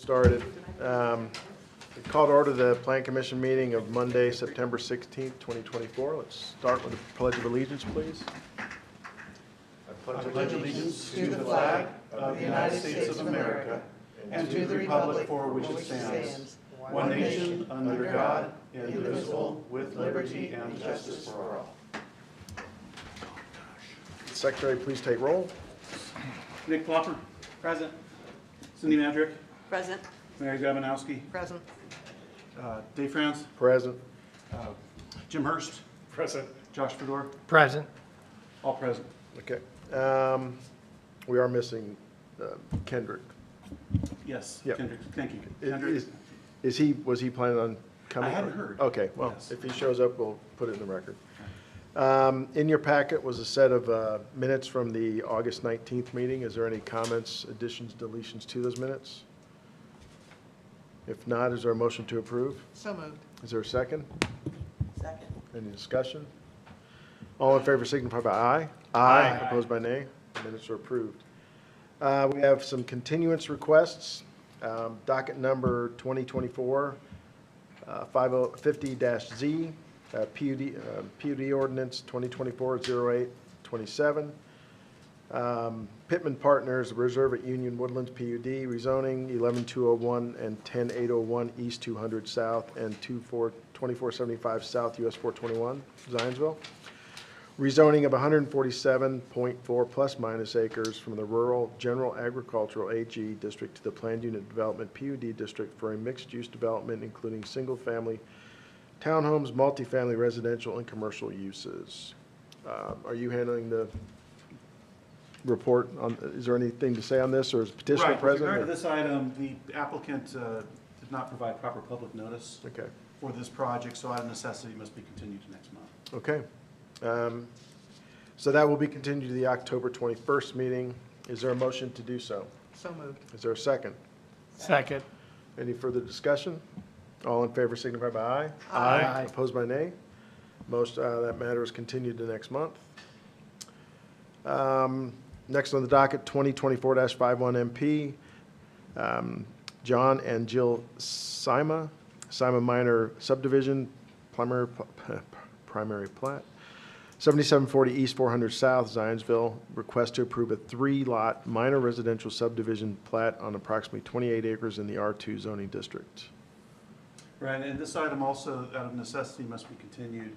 Started. We called to order the Plan Commission meeting of Monday, September 16th, 2024. Let's start with the Pledge of Allegiance, please. I pledge allegiance to the flag of the United States of America and to the republic for which it stands, one nation, under God, indivisible, with liberty and justice for all. Secretary, please take roll. Nick Plopper. Present. Cindy Madrick. Present. Mary Gabanowski. Present. Dave Franz. Present. Jim Hurst. Present. Josh Fedor. Present. All present. Okay. We are missing Kendrick. Yes. Yep. Kendrick. Thank you. Kendrick. Was he planning on coming? I hadn't heard. Okay, well, Yes. if he shows up, we'll put it in the record. In your packet was a set of minutes from the August 19th meeting. Is there any comments, additions, deletions to those minutes? If not, is there a motion to approve? So moved. Is there a second? Second. Any discussion? All in favor signify by aye. Aye. Opposed by nay. Minutes are approved. We have some continuance requests. Docket number 2024 50-Z, PUD ordinance 2024-08-27. Pittman Partners Reserve at Union Woodlands PUD rezoning 11201 and 10801 East 200 South and 2475 South US 421 Zionsville. Rezoning of 147.4 plus minus acres from the rural general agricultural AG district to the planned unit development PUD district for a mixed-use development including single-family townhomes, multifamily residential, and commercial uses. Are you handling the report on, is there anything to say on this, or is petitioner Right. With present? regard to this item, the applicant did not provide proper public notice Okay, for this project, so out of necessity must be continued to next month. okay. So that will be continued to the October 21st meeting. Is there a motion to do so? So moved. Is there a second? Second. Any further discussion? All in favor signify by aye. Aye. Opposed by nay. That matter is continued to next month. Next on the docket, 2024-51 MP, John and Jill Sima Minor Subdivision, primary plat, 7740 East 400 South, Zionsville. Request to approve a 3-lot minor residential subdivision plat on approximately 28 acres in the R2 zoning district. Right, and this item also, out of necessity, must be continued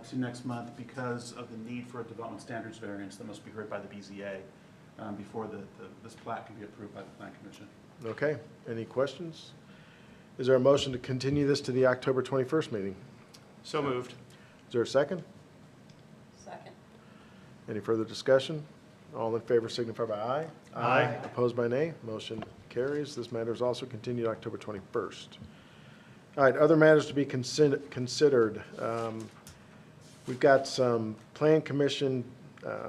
to next month because of the need for a development standards variance that must be heard by the BZA before this plat can be approved by the Plan Commission. Okay, any questions? Is there a motion to continue this to the October 21st meeting? So moved. Is there a second? Second. Any further discussion? All in favor signify by aye. Aye. Opposed by nay. Motion carries. This matter is also continued October 21st. All right, other matters to be considered. We've got some Plan Commission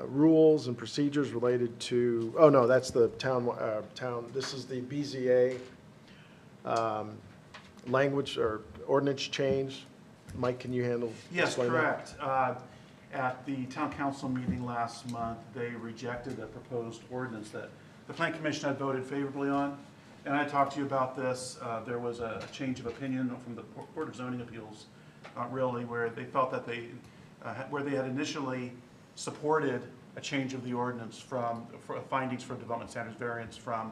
rules and procedures related to, oh no, that's the town, this is the BZA language or ordinance change. Mike, can you handle? Yes, explain that? correct. At the town council meeting last month, they rejected a proposed ordinance that the Plan Commission had voted favorably on. And I talked to you about this. There was a change of opinion from the Board of Zoning Appeals, really, where they felt that where they had initially supported a change of the ordinance for findings for development standards variance from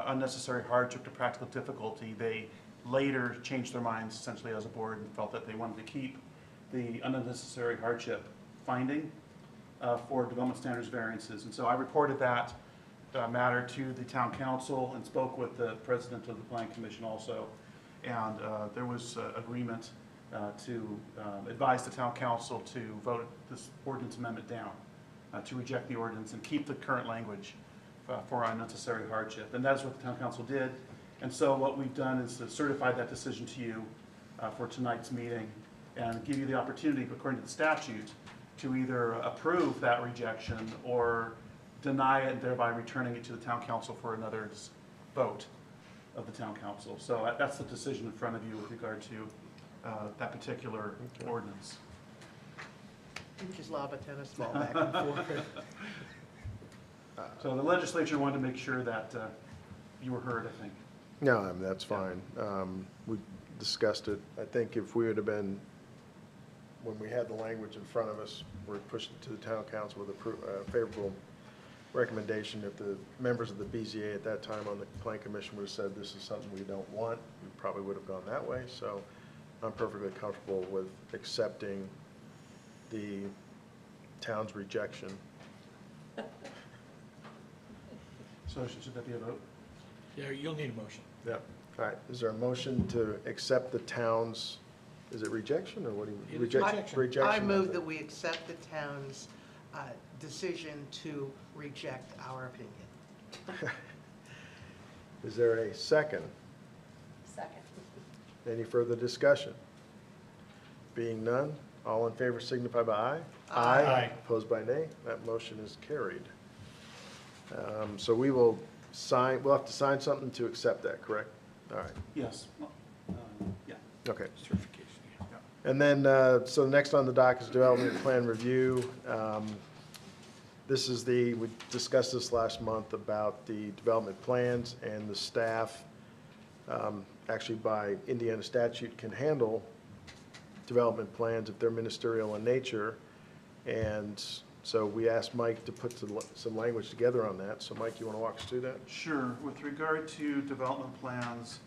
unnecessary hardship to practical difficulty, they later changed their minds essentially as a board and felt that they wanted to keep the unnecessary hardship finding for development standards variances. And so I reported that matter to the town council and spoke with the president of the Plan Commission also. And there was agreement to advise the town council to vote this ordinance amendment down, to reject the ordinance and keep the current language for unnecessary hardship. And that's what the town council did. And so what we've done is to certify that decision to you for tonight's meeting and give you the opportunity, according to the statute, to either approve that rejection or deny it, and thereby returning it to the town council for another vote of the town council. So that's the decision in front of you with regard to that particular ordinance. You just lob a tennis ball back and forth. So the legislature wanted to make sure that you were heard, I think. No, I mean, that's fine. We discussed it. I think if we would have been, when we had the language in front of us, we're pushing it to the town council with a favorable recommendation. If the members of the BZA at that time on the plan commission would have said this is something we don't want, we probably would have gone that way. So I'm perfectly comfortable with accepting the town's rejection. So should that be a vote? Yeah, you'll need a motion. Yep. All right, is there a motion to accept the town's, is it rejection or what do you? It is rejection. Rejection. I move that we accept the town's decision to reject our opinion. Is there a second? Second. Any further discussion? Being none, all in favor signify by aye. Aye. Aye. Opposed by nay, that motion is carried. So we will sign, we'll have to sign something to accept that, correct? All right, Yes. Yeah. okay. Certification, yeah. And then, so next on the dock is development plan review. This is we discussed this last month about the development plans, and the staff, actually by Indiana statute, can handle development plans if they're ministerial in nature. And so we asked Mike to put some language together on that. So Mike, you want to walk us through that? Sure. With regard to development plans,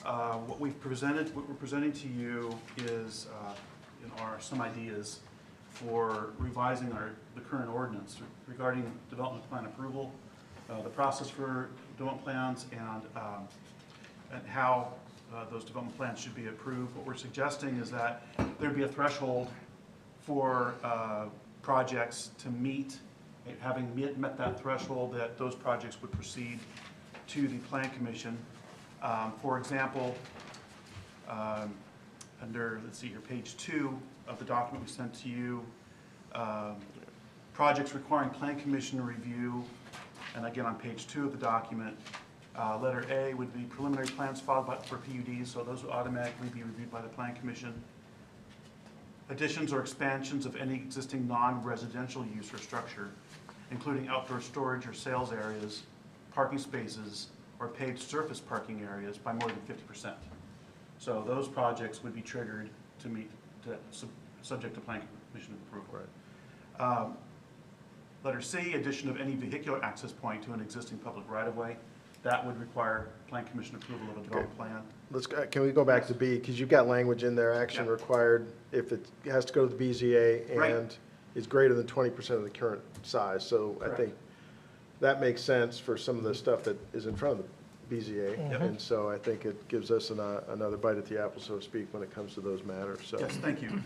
what we're presenting to you is some ideas for revising the current ordinance regarding development plan approval, the process for development plans, and how those development plans should be approved. What we're suggesting is that there'd be a threshold for projects to meet, having met that threshold, that those projects would proceed to the Plan Commission. For example, under, let's see here, page 2 of the document we sent to you, projects requiring Plan Commission review, and again on page 2 of the document, letter A would be preliminary plans filed for PUDs, so those would automatically be reviewed by the Plan Commission. Additions or expansions of any existing non-residential use or structure, including outdoor storage or sales areas, parking spaces, or paved surface parking areas by more than 50%. So those projects would be triggered to meet, subject to Plan Commission approval. Right. Letter C, addition of any vehicular access point to an existing public right-of-way. That would require Plan Commission approval of a development plan. Can we go back to B, because you've got language in there, action Yeah. required if it has to go to the BZA Right. and is greater than 20% of the current size. So I Correct. think that makes sense for some of the stuff that is in front of the BZA. Yep. And so I think it gives us another bite at the apple, so to speak, when it comes to those matters, so. Yes, thank you.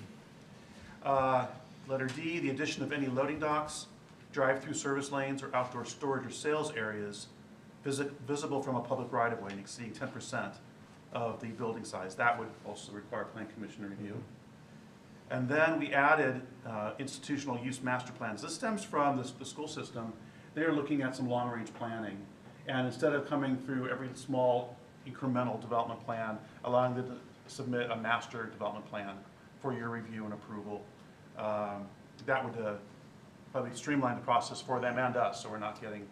Letter D, the addition of any loading docks, drive-through service lanes, or outdoor storage or sales areas visible from a public right-of-way and exceeding 10% of the building size. That would also require Plan Commission review. And then we added institutional use master plans. This stems from the school system. They're looking at some long-range planning. And instead of coming through every small incremental development plan, allowing them to submit a master development plan for your review and approval, that would probably streamline the process for them and us, so we're not getting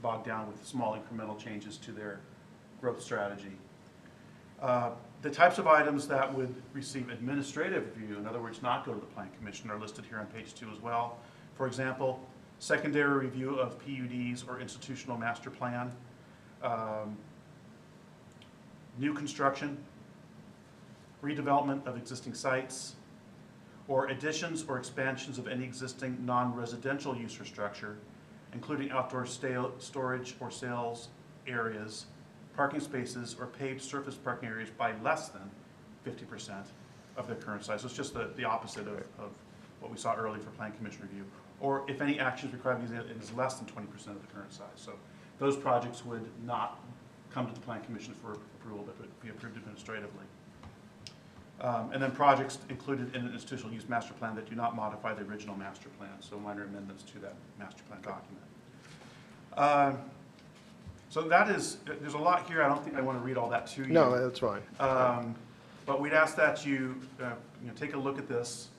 bogged down with small incremental changes to their growth strategy. The types of items that would receive administrative review, in other words, not go to the Plan Commission, are listed here on page 2 as well. For example, secondary review of PUDs or institutional master plan, new construction, redevelopment of existing sites, or additions or expansions of any existing non-residential use or structure, including outdoor storage or sales areas, parking spaces, or paved surface parking areas by less than 50% of their current size. So it's just the opposite of what we saw earlier for Plan Commission review. Or if any actions required, it is less than 20% of the current size. So those projects would not come to the Plan Commission for approval, but would be approved administratively. And then projects included in an institutional use master plan that do not modify the original master plan, so minor amendments to that master plan document. So that is, there's a lot here. I don't think I want to read all that to you. No, that's fine. But we'd ask that you, take a look at this,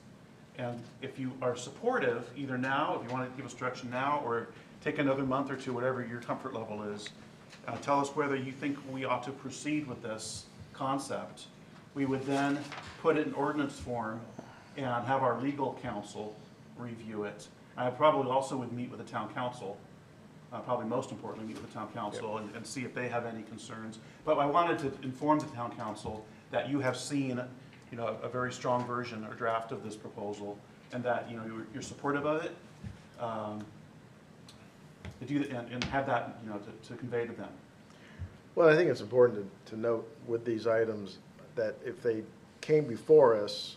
and if you are supportive, either now, if you want to give us direction now, or take another month or two, whatever your comfort level is, Tell us whether you think we ought to proceed with this concept. We would then put it in ordinance form and have our legal counsel review it. I probably also would meet with the town council, probably most importantly, meet with the town council and see if they have any concerns. But I wanted to inform the town council that you have seen, you know, a very strong version or draft of this proposal, and that, you know, you're supportive of it. And have that, you know, to convey to them. Well, I think it's important to note with these items that if they came before us,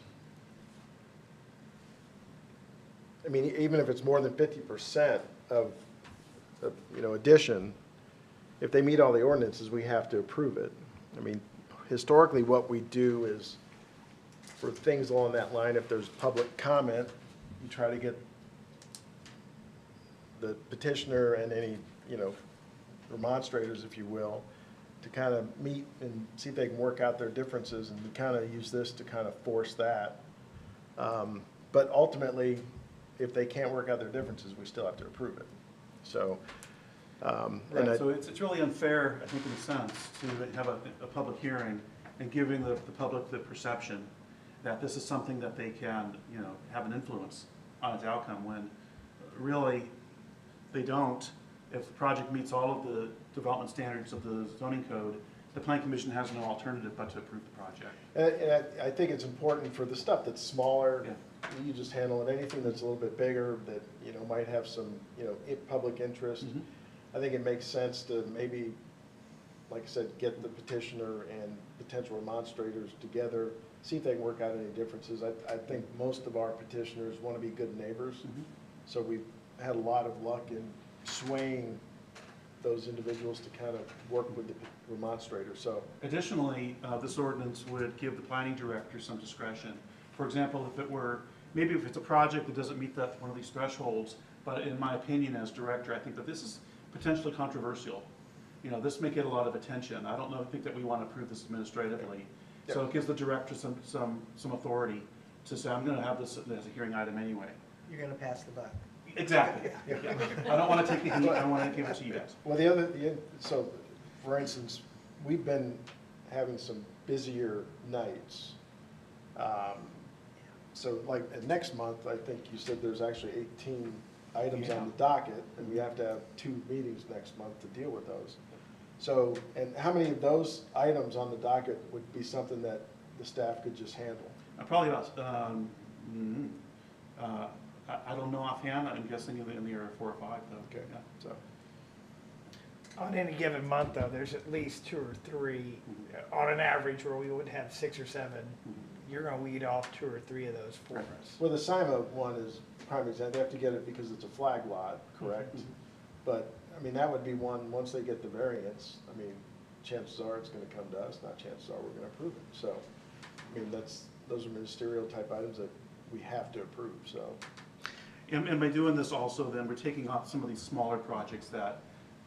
I mean, even if it's more than 50% of, you know, addition, if they meet all the ordinances, we have to approve it. I mean, historically, what we do is, for things along that line, if there's public comment, you try to get the petitioner and any, you know, remonstrators, if you will, to kind of meet and see if they can work out their differences, and we kind of use this to kind of force that. But ultimately, if they can't work out their differences, we still have to approve it. So, Right, so it's really unfair, I think, in a sense, to have a public hearing and giving the public the perception that this is something that they can, you know, have an influence on its outcome, when really they don't. If the project meets all of the development standards of the zoning code, the Plan Commission has no alternative but to approve the project. And I think it's important for the stuff that's smaller, Yeah. you just handle it. Anything that's a little bit bigger that, you know, might have some, you know, public interest. Mhm. I think it makes sense to maybe, like I said, get the petitioner and potential remonstrators together, see if they can work out any differences. I think most of our petitioners want to be good neighbors, so we've had a lot of luck in swaying those individuals to kind of work with the remonstrator, so. Additionally, this ordinance would give the planning director some discretion. For example, if it were, maybe if it's a project that doesn't meet that one of these thresholds, but in my opinion as director, I think that this is potentially controversial. You know, this may get a lot of attention. I don't know, I think that we want to approve this administratively. So it gives the director some authority to say, I'm gonna have this as a hearing item anyway. You're going to pass the buck. Exactly. Yeah. I don't want to take the heat, I want to give it to you guys. Well, so, for instance, we've been having some busier nights. So like, next month, I think you said there's actually 18 items on the docket, and we have to have 2 meetings next month to deal with those. So, and how many of those items on the docket would be something that the staff could just handle? Probably about, I don't know offhand, I'm guessing in the area of 4 or 5 though. Okay, Yeah. so, On any given month, though, there's at least 2 or 3, on an average, where we would have 6 or 7. You're gonna weed off 2 or 3 of those for us. well, the SIMA one is prime example. They have to get it because it's a flag lot, correct? But, I mean, that would be one, once they get the variance, I mean, chances are it's gonna come to us, not chances are we're gonna approve it. So, I mean, those are ministerial type items that we have to approve, so. And by doing this also, then we're taking off some of these smaller projects that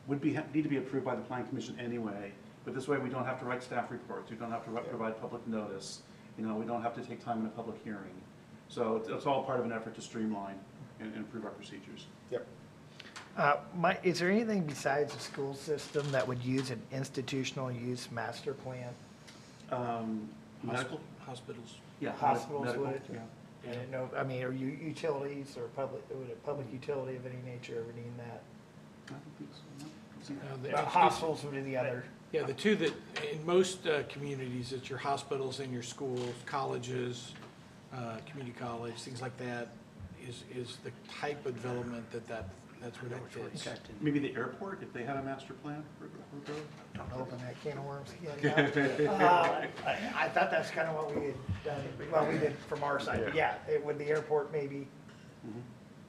would need to be approved by the Plan Commission anyway. But this way, we don't have to write staff reports, we don't have to provide public notice, you know, we don't have to take time in a public hearing. So it's all part of an effort to streamline and improve our procedures. Yep. Is there anything besides the school system that would use an institutional use master plan? Medical? Hospitals. Yeah. Hospitals medical, would? yeah. I didn't know, I mean, are you utilities or would a public utility of any nature ever need that? I don't think so, no. The- Hospitals would be the other. Yeah, the two that, in most communities, it's your hospitals and your schools, colleges, community college, things like that, is the type of development that's what it fits. Maybe the airport, if they had a master plan for growth? Don't open that can of worms again. I thought that's kind of what we had done, well, we did from our side, but yeah, would the airport maybe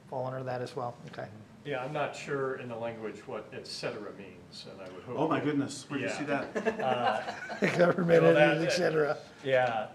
fall under that as well? Okay. Yeah, I'm not sure in the language what et cetera means, and I would hope. Oh my goodness, where'd you see Yeah. that? Government Well, that- entities, et cetera. Yeah,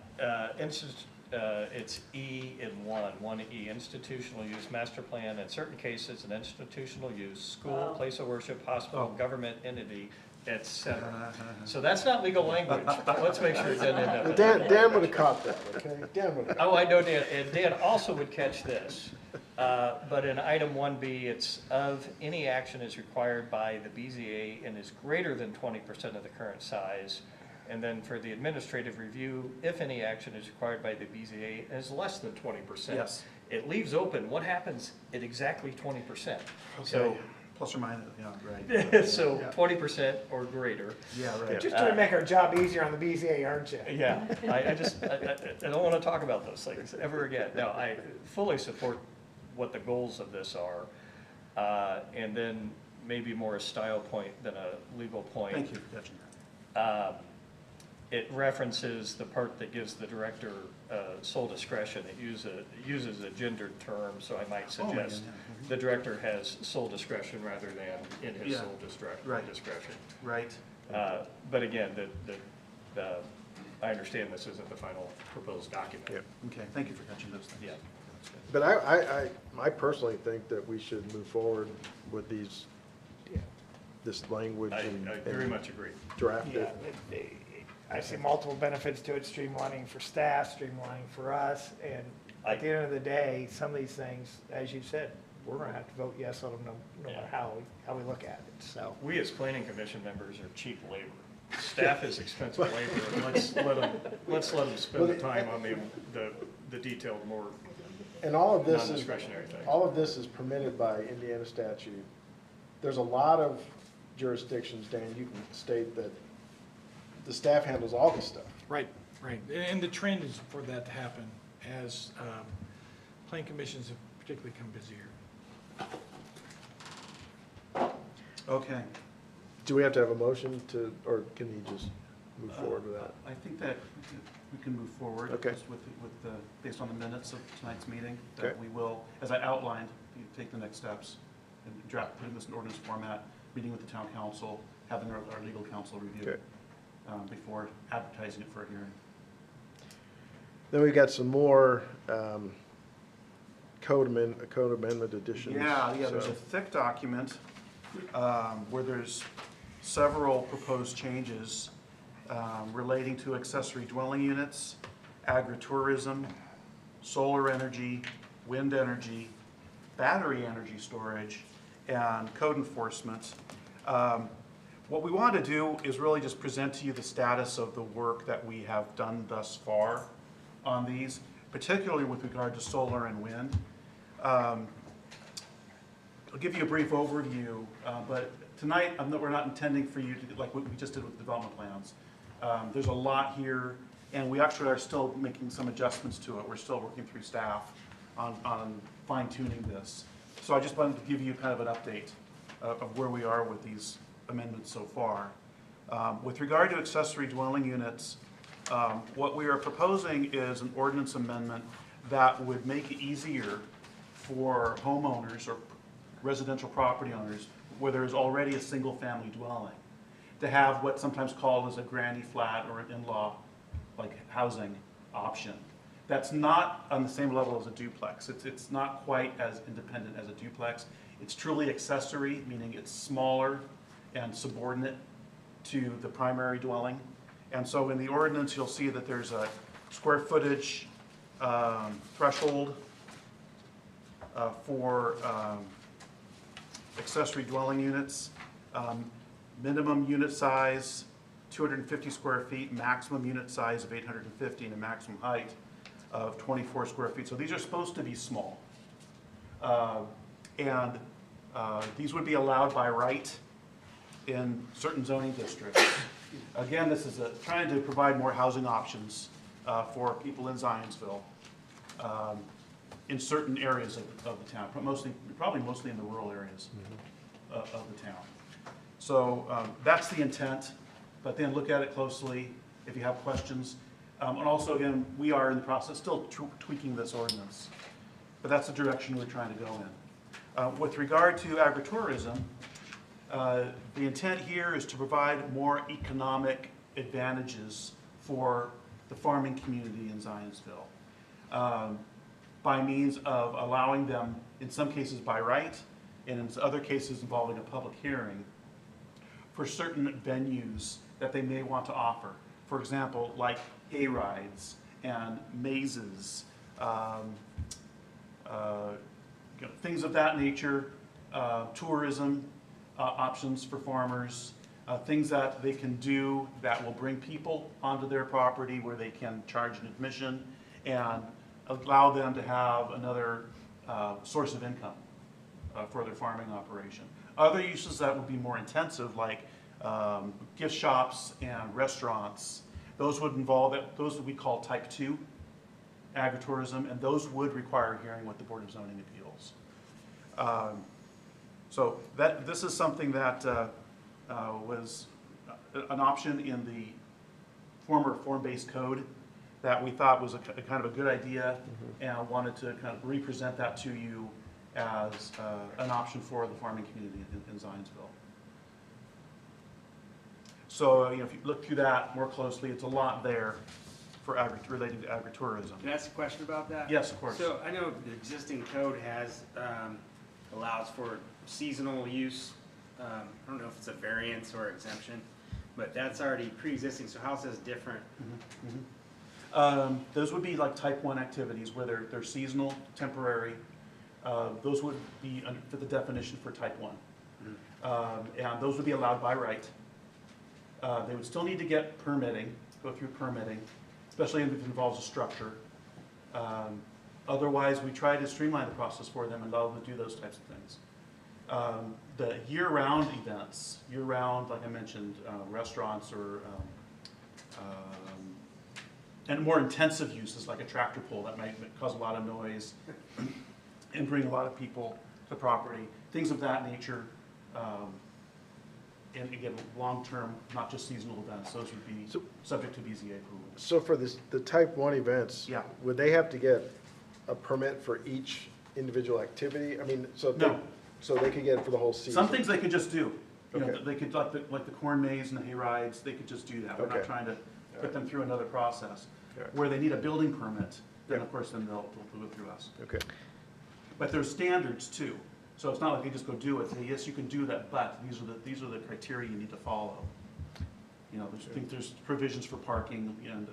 it's E in one E, institutional use master plan, in certain cases, an institutional use, school, place of worship, hospital, government entity, et cetera. So that's not legal language, but let's make sure it doesn't end up. Well, Dan would have caught that, okay? Dan would have. Oh, I know Dan, and Dan also would catch this. But in item 1B, it's of any action is required by the BZA and is greater than 20% of the current size. And then for the administrative review, if any action is required by the BZA and is less than 20%. Yes. It leaves open what happens at exactly 20%. So, Plus or minus, yeah, right. so Yeah. 20% or greater. Yeah, right. Just trying to make our job easier on the BZA, aren't you? Yeah, I don't want to talk about those things ever again. No, I fully support what the goals of this are, and then maybe more a style point than a legal point. Thank you for catching that. It references the part that gives the director sole discretion. It uses a gendered term, so I might suggest the director has sole discretion rather than in his Yeah. sole Right. discretion. Right. But again, I understand this isn't the final proposed document. Yeah. Okay, thank you for catching those things. Yeah. That's good. But I personally think that we should move forward with this language I and very much agree. draft Yeah, it. I see multiple benefits to it, streamlining for staff, streamlining for us, and at the end of the day, some of these things, as you said, we're gonna have to vote yes on them no matter how we look at it, so. We as planning commission members are cheap labor. Staff is expensive labor, and let's let them spend the time on the detailed, more And all of this is, non-discretionary things. all of this is permitted by Indiana statute. There's a lot of jurisdictions, Dan, you can state that the staff handles all this stuff. Right, right. And the trend is for that to happen as plan commissions have particularly come busier. Okay. Do we have to have a motion to, or can you just move forward with that? I think that we can move forward. Okay. Just based on the minutes of tonight's meeting, Okay. that we will, as I outlined, take the next steps and putting this in ordinance format, meeting with the town council, having our legal counsel review it before advertising it for a hearing. Then we got some more code amendment additions. Yeah, there's so- a thick document where there's several proposed changes relating to accessory dwelling units, agritourism, solar energy, wind energy, battery energy storage, and code enforcement. What we want to do is really just present to you the status of the work that we have done thus far on these, particularly with regard to solar and wind. I'll give you a brief overview, but tonight we're not intending for you to, like what we just did with the development plans. There's a lot here, and we actually are still making some adjustments to it. We're still working through staff on fine-tuning this. So I just wanted to give you kind of an update of where we are with these amendments so far. With regard to accessory dwelling units, what we are proposing is an ordinance amendment that would make it easier for homeowners or residential property owners where there is already a single-family dwelling to have what's sometimes called as a granny flat or an in-law like housing option. That's not on the same level as a duplex. It's not quite as independent as a duplex. It's truly accessory, meaning it's smaller and subordinate to the primary dwelling. And so in the ordinance, you'll see that there's a square footage threshold for accessory dwelling units. Minimum unit size, 250 square feet, maximum unit size of 850, and a maximum height of 24 square feet. So these are supposed to be small. And these would be allowed by right in certain zoning districts. Again, this is trying to provide more housing options for people in Zionsville in certain areas of the town, probably mostly in the rural areas of the town. So that's the intent, but then look at it closely if you have questions. And also, again, we are in the process, still tweaking this ordinance, but that's the direction we're trying to go in. With regard to agritourism, the intent here is to provide more economic advantages for the farming community in Zionsville by means of allowing them, in some cases by right, and in other cases involving a public hearing, for certain venues that they may want to offer. For example, like hay rides and mazes, things of that nature, tourism options for farmers, things that they can do that will bring people onto their property where they can charge an admission and allow them to have another source of income for their farming operation. Other uses that would be more intensive, like gift shops and restaurants, those would we call type 2 agritourism, and those would require a hearing with the Board of Zoning Appeals. So this is something that was an option in the former form-based code that we thought was a kind of a good idea, and I wanted to kind of represent that to you as an option for the farming community in Zionsville. So if you look through that more closely, it's a lot there for relating to agritourism. Can I ask a question about that? Yes, of course. So I know the existing code has, allows for seasonal use. I don't know if it's a variance or exemption, but that's already pre-existing, so how is this different? Those would be like type 1 activities where they're seasonal, temporary. Those would be under for the definition for type 1. And those would be allowed by right. They would still need to get permitting, go through permitting, especially if it involves a structure. Otherwise, we try to streamline the process for them and allow them to do those types of things. The year-round events, year-round, like I mentioned, restaurants or and more intensive uses like a tractor pull that might cause a lot of noise and bring a lot of people to the property, things of that nature. And again, long-term, not just seasonal events, those would be subject to BZA approval. So for the type 1 events, Yeah. would they have to get a permit for each individual activity? I mean, so No. so they could get it for the whole season? Some things they could just do. You know, Okay. they could, like the corn maze and the hay rides, they could just do that. We're not Okay. trying to put them through another process. Okay. Where they need a building permit, then Yeah. of course, then they'll do it through us. Okay. But there's standards too. So it's not like they just go do it, say, yes, you can do that, but these are the criteria you need to follow. You know, I think there's provisions for parking and,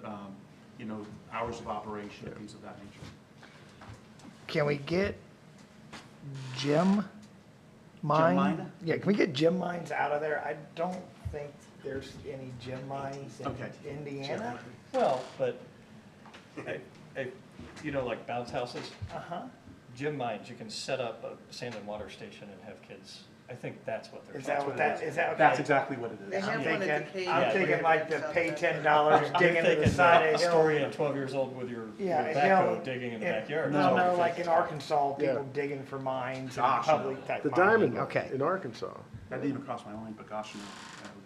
you know, hours of operation, things of that nature. Can we get gym mine? mine? Yeah, can we get gym mines out of there? I don't think there's any gym mines in Okay. Indiana. Well, but, you know, like bounce houses, Uh-huh. gym mines, you can set up a sand and water station and have kids. I think that's what they're. Is that what that, is that okay? That's exactly what it They is. have I'm one at the thinking, cave. I'm thinking like the pay $10, I'm dig into the thinking side of a the hill. story at 12 years old with your Yeah, backhoe digging in the backyard. No, That's what no, we're like in thinking. Arkansas, people Yeah. digging for mines and Gosh, public no. type The mining. diamond mine Okay, in Arkansas. That didn't even cross my mind, but gosh, you know.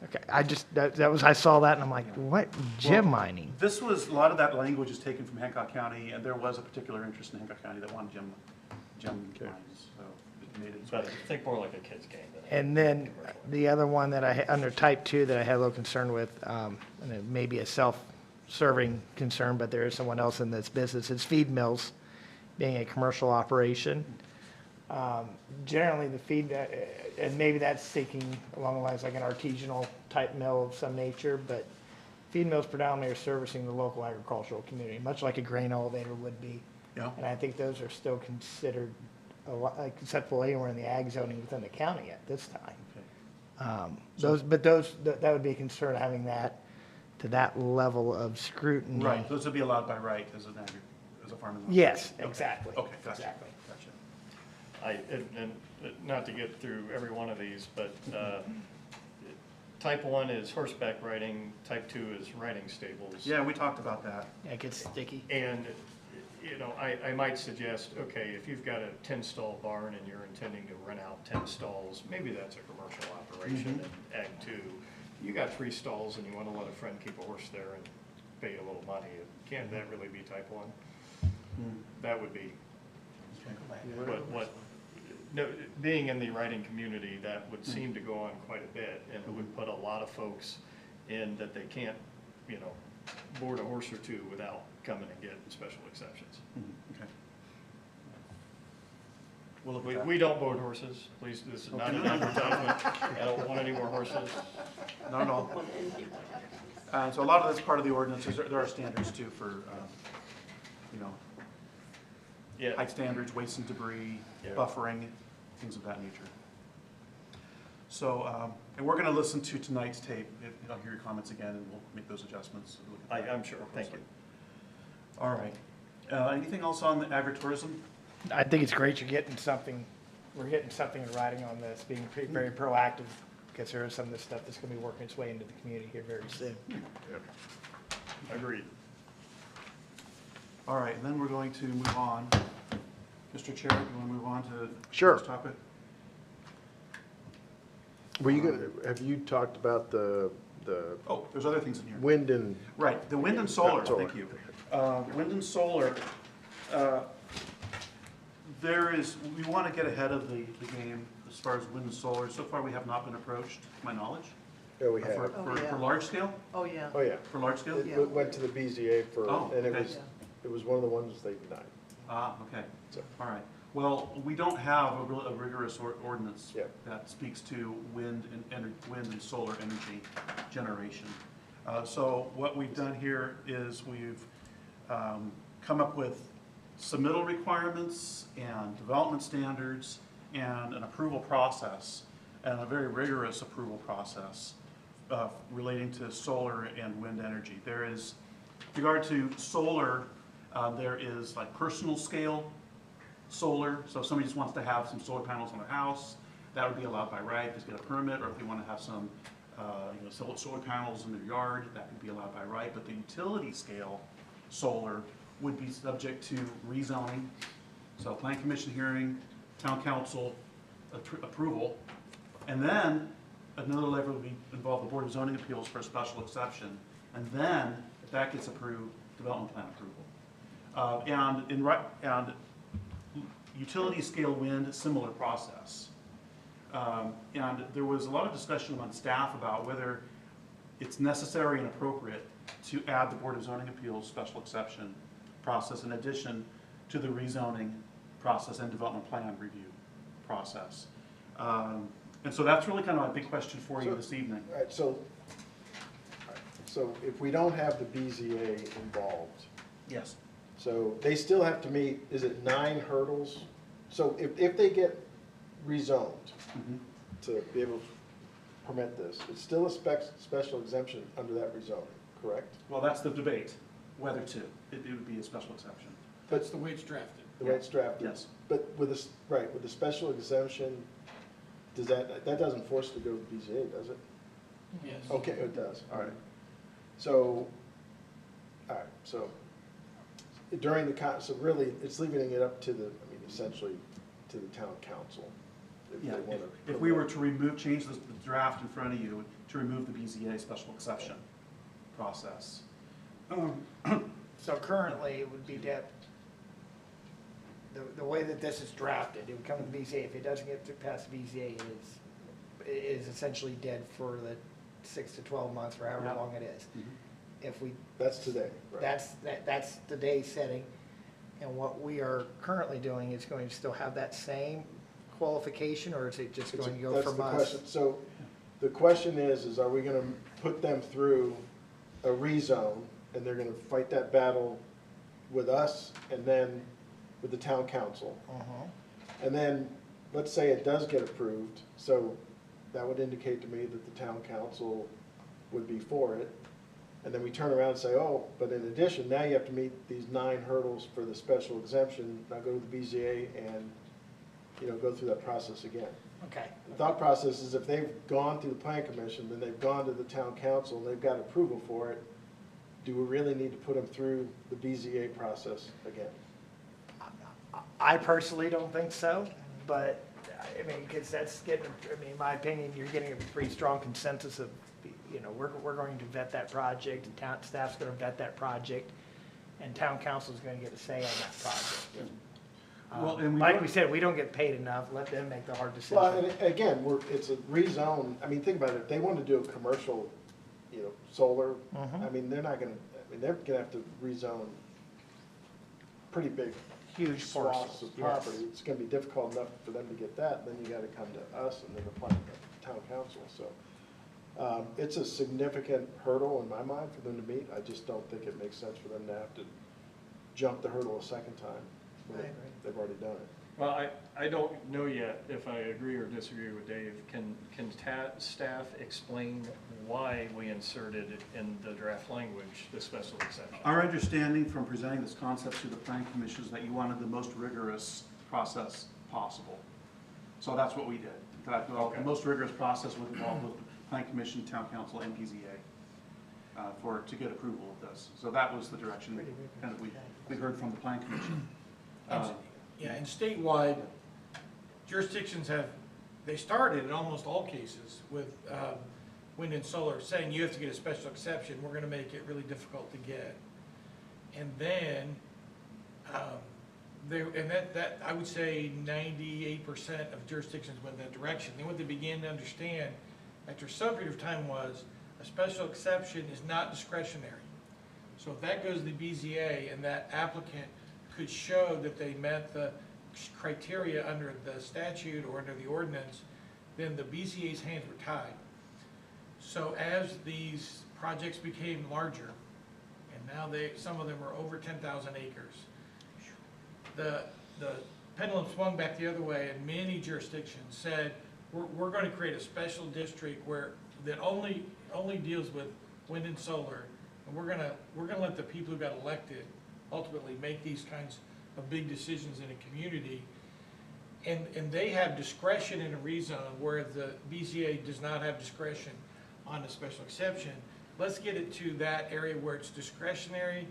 okay. I just, that was, I saw that and I'm like, what, gym mining? This was, a lot of that language is taken from Hancock County, and there was a particular interest in Hancock County that wanted gym mines, so it made it. But think more like a kid's game than. And then the other one that I, under type 2 that I had a little concern with, and it may be a self-serving concern, but there is someone else in this business, is feed mills being a commercial operation. Generally, the feed, and maybe that's seeking along the lines like an artisanal type mill of some nature, but feed mills predominantly are servicing the local agricultural community, much like a grain elevator would be. Yeah. And I think those are still considered acceptable anywhere in the ag zoning within the county at this time. That would be a concern, having that to that level of scrutiny. Right, those would be allowed by right as a farming. Yes, Okay. exactly. Okay, gotcha. Exactly. Gotcha. And not to get through every one of these, but type 1 is horseback riding, type 2 is riding stables. Yeah, we talked about that. Yeah, it gets sticky. And, you know, I might suggest, okay, if you've got a 10-stall barn and you're intending to rent out 10 stalls, maybe that's a commercial operation in Ag 2. You got 3 stalls and you want to let a friend keep a horse there and pay you a little money. Can't that really be type 1? That would be, no, being in the riding community, that would seem to go on quite a bit, and it would put a lot of folks in that they can't, you know, board a horse or two without coming and getting special exceptions. Okay. We'll look at that. We don't board horses, please, this is not an advertisement, I don't want any more horses. Not at all. So a lot of that's part of the ordinances, there are standards too for, you know, Yeah. height standards, waste and debris, Yeah. buffering, things of that nature. So, and we're gonna listen to tonight's tape. I'll hear your comments again, and we'll make those adjustments. Look at that I'm sure, more thank you. closely. All right. Anything else on the agritourism? I think it's great you're getting something, we're getting something in writing on this, being very proactive, because there is some of this stuff that's gonna be working its way into the community here very soon. Agreed. All right, and then we're going to move on. Mr. Chair, do you want to move on to Sure. this topic? Were you gonna, have you talked about the Oh, there's other things in here. wind and, Right, the wind and solar, Solar. thank you. Wind and solar, we want to get ahead of the game as far as wind and solar. So far, we have not been approached, to my knowledge. yeah, we For, have. Oh, for yeah. large scale? Oh, yeah. Oh, yeah. For large scale? Yeah. It went to the BZA for, Oh, and okay. it was one of the ones they denied. Ah, okay. So- All right. Well, we don't have a rigorous ordinance Yeah. that speaks to wind and solar energy generation. So what we've done here is we've come up with submittal requirements and development standards and an approval process, and a very rigorous approval process relating to solar and wind energy. There is, with regard to solar, there is like personal scale solar. So if somebody just wants to have some solar panels on their house, that would be allowed by right, just get a permit. Or if they want to have some solar panels in their yard, that would be allowed by right. But the utility scale solar would be subject to rezoning. So plan commission hearing, town council approval, and then another level would involve the Board of Zoning Appeals for a special exception. And then, if that gets approved, development plan approval. And utility scale wind, similar process. And there was a lot of discussion among staff about whether it's necessary and appropriate to add the Board of Zoning Appeals special exception process in addition to the rezoning process and development plan review process. And so that's really kind of a big question for you this evening. All right, so if we don't have the BZA involved, Yes. so they still have to meet, is it 9 hurdles? So if they get rezoned Mhm. to be able to permit this, it's still a special exemption under that rezoning, correct? Well, that's the debate, whether to. It would be a special exception. That's the way it's drafted. The way it's drafted? Yes. But with this, right, with the special exemption, does that doesn't force it to go to the BZA, does it? Yes. Okay, it does, all right. So, all right, so during the, so really, it's leaving it up to the, I mean, essentially to the town council. If Yeah, they want to. if we were to change the draft in front of you, to remove the BZA special exception process. So currently, it would be that, the way that this is drafted, it would come to the BZA. If it doesn't get past the BZA, it is essentially dead for the 6 to 12 months, or however Yeah. long it is. Mhm. If we, That's today, right? that's the day setting. And what we are currently doing is going to still have that same qualification, or is it just going to go That's from the us? question. So the question is are we going to put them through a rezone, and they're going to fight that battle with us and then with the town council? And then, let's say it does get approved, so that would indicate to me that the town council would be for it. And then we turn around and say, oh, but in addition, now you have to meet these 9 hurdles for the special exemption, now go to the BZA and, go through that process again. Okay. The thought process is if they've gone through the plan commission, then they've gone to the town council, and they've got approval for it, do we really need to put them through the BZA process again? I personally don't think so, but, I mean, because that's getting, in my opinion, you're getting a pretty strong consensus of, we're going to vet that project, and town staff's gonna vet that project, and town council's gonna get a say on that project. Well, and we Like don't- we said, we don't get paid enough, let them make the hard Well, decision. and again, it's a rezone, I mean, think about it, if they want to do a commercial, solar, I mean, they're gonna have to rezone pretty big Huge swaths parcels, of yes. property. It's gonna be difficult enough for them to get that, then you gotta come to us and then apply to the town council, so. It's a significant hurdle in my mind for them to meet, I just don't think it makes sense for them to have to jump the hurdle a second time. I agree. They've already done it. Well, I don't know yet if I agree or disagree with Dave. Can staff explain why we inserted in the draft language the special exception? Our understanding from presenting this concept to the planning commission is that you wanted the most rigorous process possible. So that's what we did. In fact, the most rigorous process would involve the planning commission, town council, and BZA to get approval of this. So that was the direction kind of we heard from the planning commission. Yeah, and statewide, jurisdictions they started in almost all cases with wind and solar, saying you have to get a special exception, we're gonna make it really difficult to get. And then, that I would say 98% of jurisdictions went that direction. Then what they began to understand after some period of time was a special exception is not discretionary. So if that goes to the BZA and that applicant could show that they met the criteria under the statute or under the ordinance, then the BZA's hands were tied. So as these projects became larger, and now some of them are over 10,000 acres, the pendulum swung back the other way, and many jurisdictions said, we're going to create a special district that only deals with wind and solar, and we're gonna let the people who got elected ultimately make these kinds of big decisions in a community. And they have discretion in a rezone where the BZA does not have discretion on a special exception. Let's get it to that area where it's discretionary.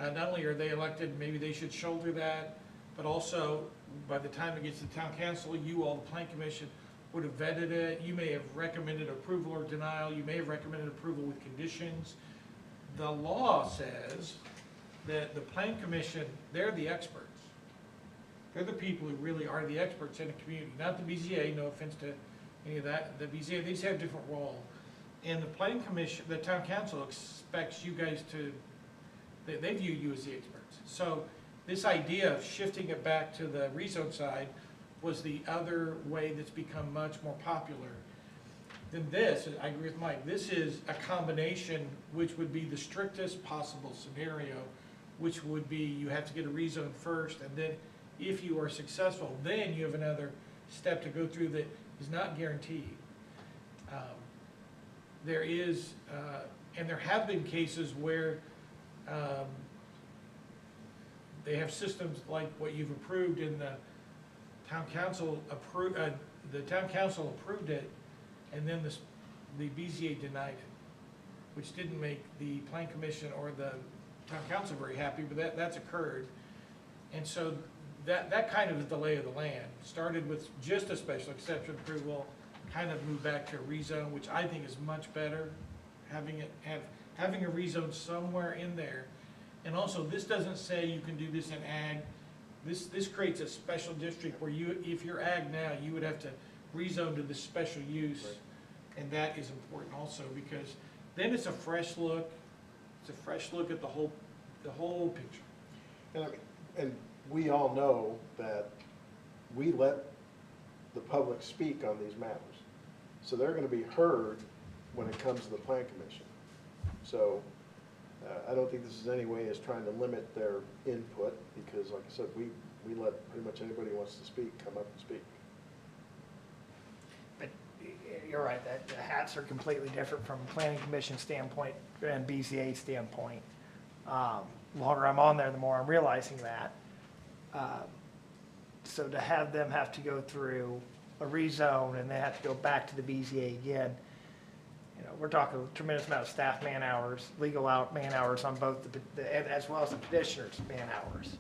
Not only are they elected, maybe they should shoulder that, but also by the time it gets to town council, you all, the planning commission, would have vetted it. You may have recommended approval or denial. You may have recommended approval with conditions. The law says that the planning commission, they're the experts. They're the people who really are the experts in a community, not the BZA, no offense to any of that. The BZA, these have different role. And the planning commission, the town council expects you guys they view you as the experts. So this idea of shifting it back to the rezone side was the other way that's become much more popular. Then this, I agree with Mike, this is a combination which would be the strictest possible scenario, which would be you have to get a rezone first, and then if you are successful, then you have another step to go through that is not guaranteed. There is, and there have been cases where they have systems like what you've approved in the town council approved it, and then the BZA denied it, which didn't make the plan commission or the town council very happy, but that's occurred. And so that kind of is the lay of the land. Started with just a special exception approval, kind of moved back to a rezone, which I think is much better, having a rezone somewhere in there. And also, this doesn't say you can do this in ag. This creates a special district where if you're ag now, you would have to rezone to the special use. Right. And that is important also, because then it's a fresh look. It's a fresh look at the whole picture. And we all know that we let the public speak on these matters. So they're going to be heard when it comes to the plan commission. So I don't think this is any way as trying to limit their input, because like I said, we let pretty much anybody who wants to speak come up and speak. But you're right, that the hats are completely different from a planning commission standpoint and BZA standpoint. The longer I'm on there, the more I'm realizing that. So to have them have to go through a rezone and they have to go back to the BZA again, we're talking a tremendous amount of staff man hours, legal man hours on both as well as the petitioners' man hours.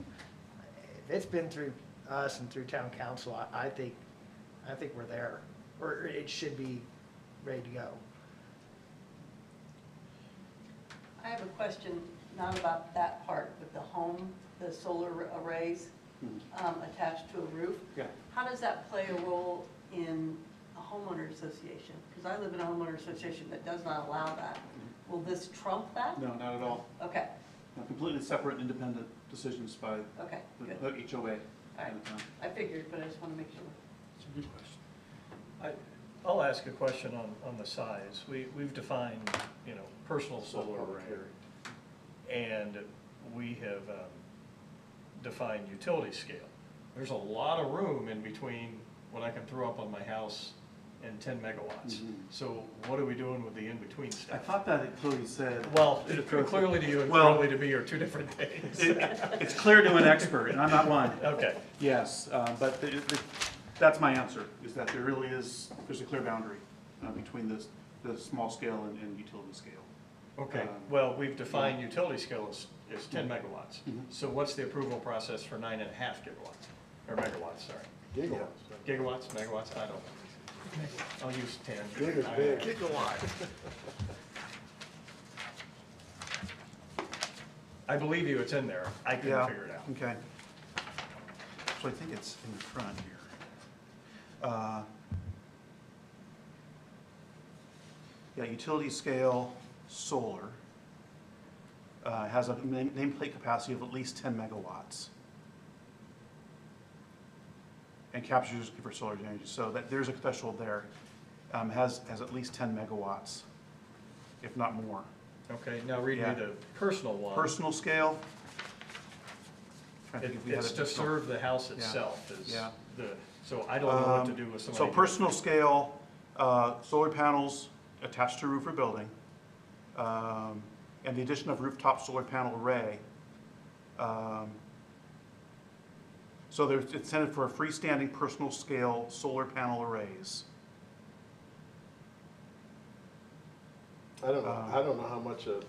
If it's been through us and through town council, I think we're there, or it should be ready to go. I have a question, not about that part, but the solar arrays attached to a roof. Yeah. How does that play a role in a homeowner association? Because I live in a homeowner association that does not allow that. Will this trump that? No, not at all. Okay, Completely separate, independent decisions by okay, good. the HOA. All right. I figured, but I just want to make sure. It's a good question. I'll ask a question on the size. We've defined, personal solar array. And we have defined utility scale. There's a lot of room in between what I can throw up on my house and 10 megawatts. So what are we doing with the in-between I stuff? thought that it clearly said. Well, clearly to you and Well- clearly to me are two different things. It's clear to an expert, and I'm not one. Okay, Yes, but that's my answer, is that there really is, there's a clear boundary between the small scale and utility scale. okay. Well, we've defined utility scale as 10 megawatts. So what's the approval process for 9.5 gigawatts, or megawatts, sorry? Gigawatts. Gigawatts, megawatts, I don't know. I'll use 10. Gig is big. I believe you, it's in there. I couldn't Yeah, figure it out. okay. So I think it's in the front here. Yeah, utility scale solar has a nameplate capacity of at least 10 megawatts. And captures for solar energy, so that there's a threshold there, has at least 10 megawatts, if not more. Okay, now read me Yeah. the personal one. Personal scale. Trying to think if we had It's to additional- serve the house itself is Yeah. so I don't know what to do with somebody. So personal scale, solar panels attached to roof or building, and the addition of rooftop solar panel array. So it's intended for freestanding personal scale solar panel arrays. I don't know how much a And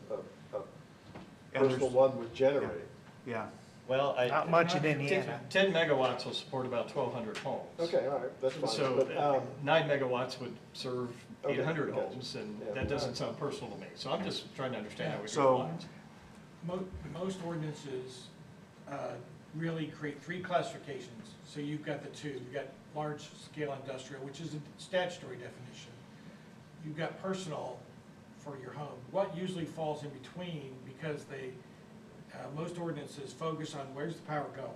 there's- personal one would generate. Yeah, Well, Not much in Indiana. 10 megawatts will support about 1,200 homes. Okay, all right, that's fine. So But, 9 megawatts would serve Okay, 800 gotcha. homes, and Yeah. that doesn't sound personal to me. So I'm just trying to understand how we So- draw lines. Most ordinances really create three classifications. So you've got the two. You've got large-scale industrial, which is a statutory definition. You've got personal for your home. What usually falls in between, because most ordinances focus on where's the power going.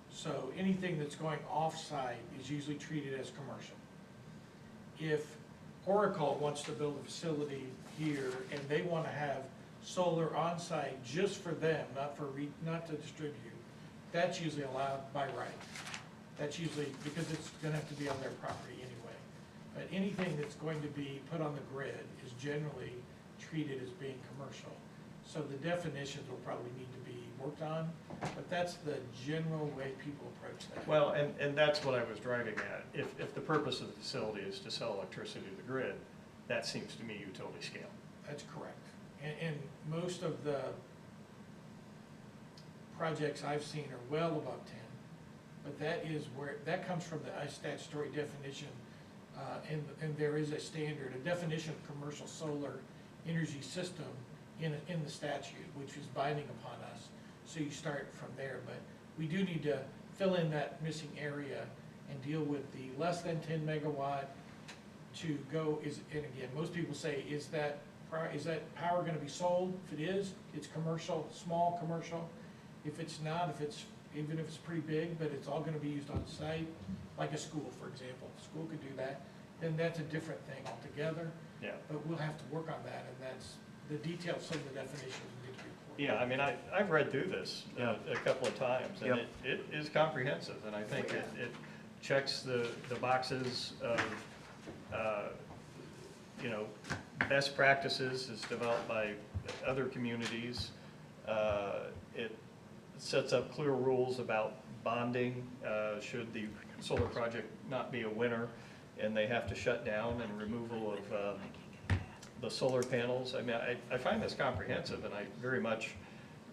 So anything that's going off-site is usually treated as commercial. If Oracle wants to build a facility here and they want to have solar on-site just for them, not to distribute, that's usually allowed by right. That's usually, because it's gonna have to be on their property anyway. But anything that's going to be put on the grid is generally treated as being commercial. So the definitions will probably need to be worked on, but that's the general way people approach that. Well, and that's what I was driving at. If the purpose of the facility is to sell electricity to the grid, that seems to me utility scale. That's correct. And most of the projects I've seen are well above 10, but that comes from the statutory definition, and there is a standard, a definition of commercial solar energy system in the statute, which is binding upon us. So you start from there, but we do need to fill in that missing area and deal with the less than 10 megawatt to go, and again, most people say, is that power gonna be sold? If it is, it's commercial, small commercial. If it's not, even if it's pretty big, but it's all gonna be used on site, like a school, for example, school could do that, then that's a different thing altogether. Yeah. But we'll have to work on that, and that's, the details of the definitions need to be worked. Yeah, I mean, I've read through this a couple of times, and Yep. it is comprehensive, and I think it checks the boxes of, best practices is developed by other communities. It sets up clear rules about bonding, should the solar project not be a winner, and they have to shut down, and removal of the solar panels. I mean, I find this comprehensive, and I very much,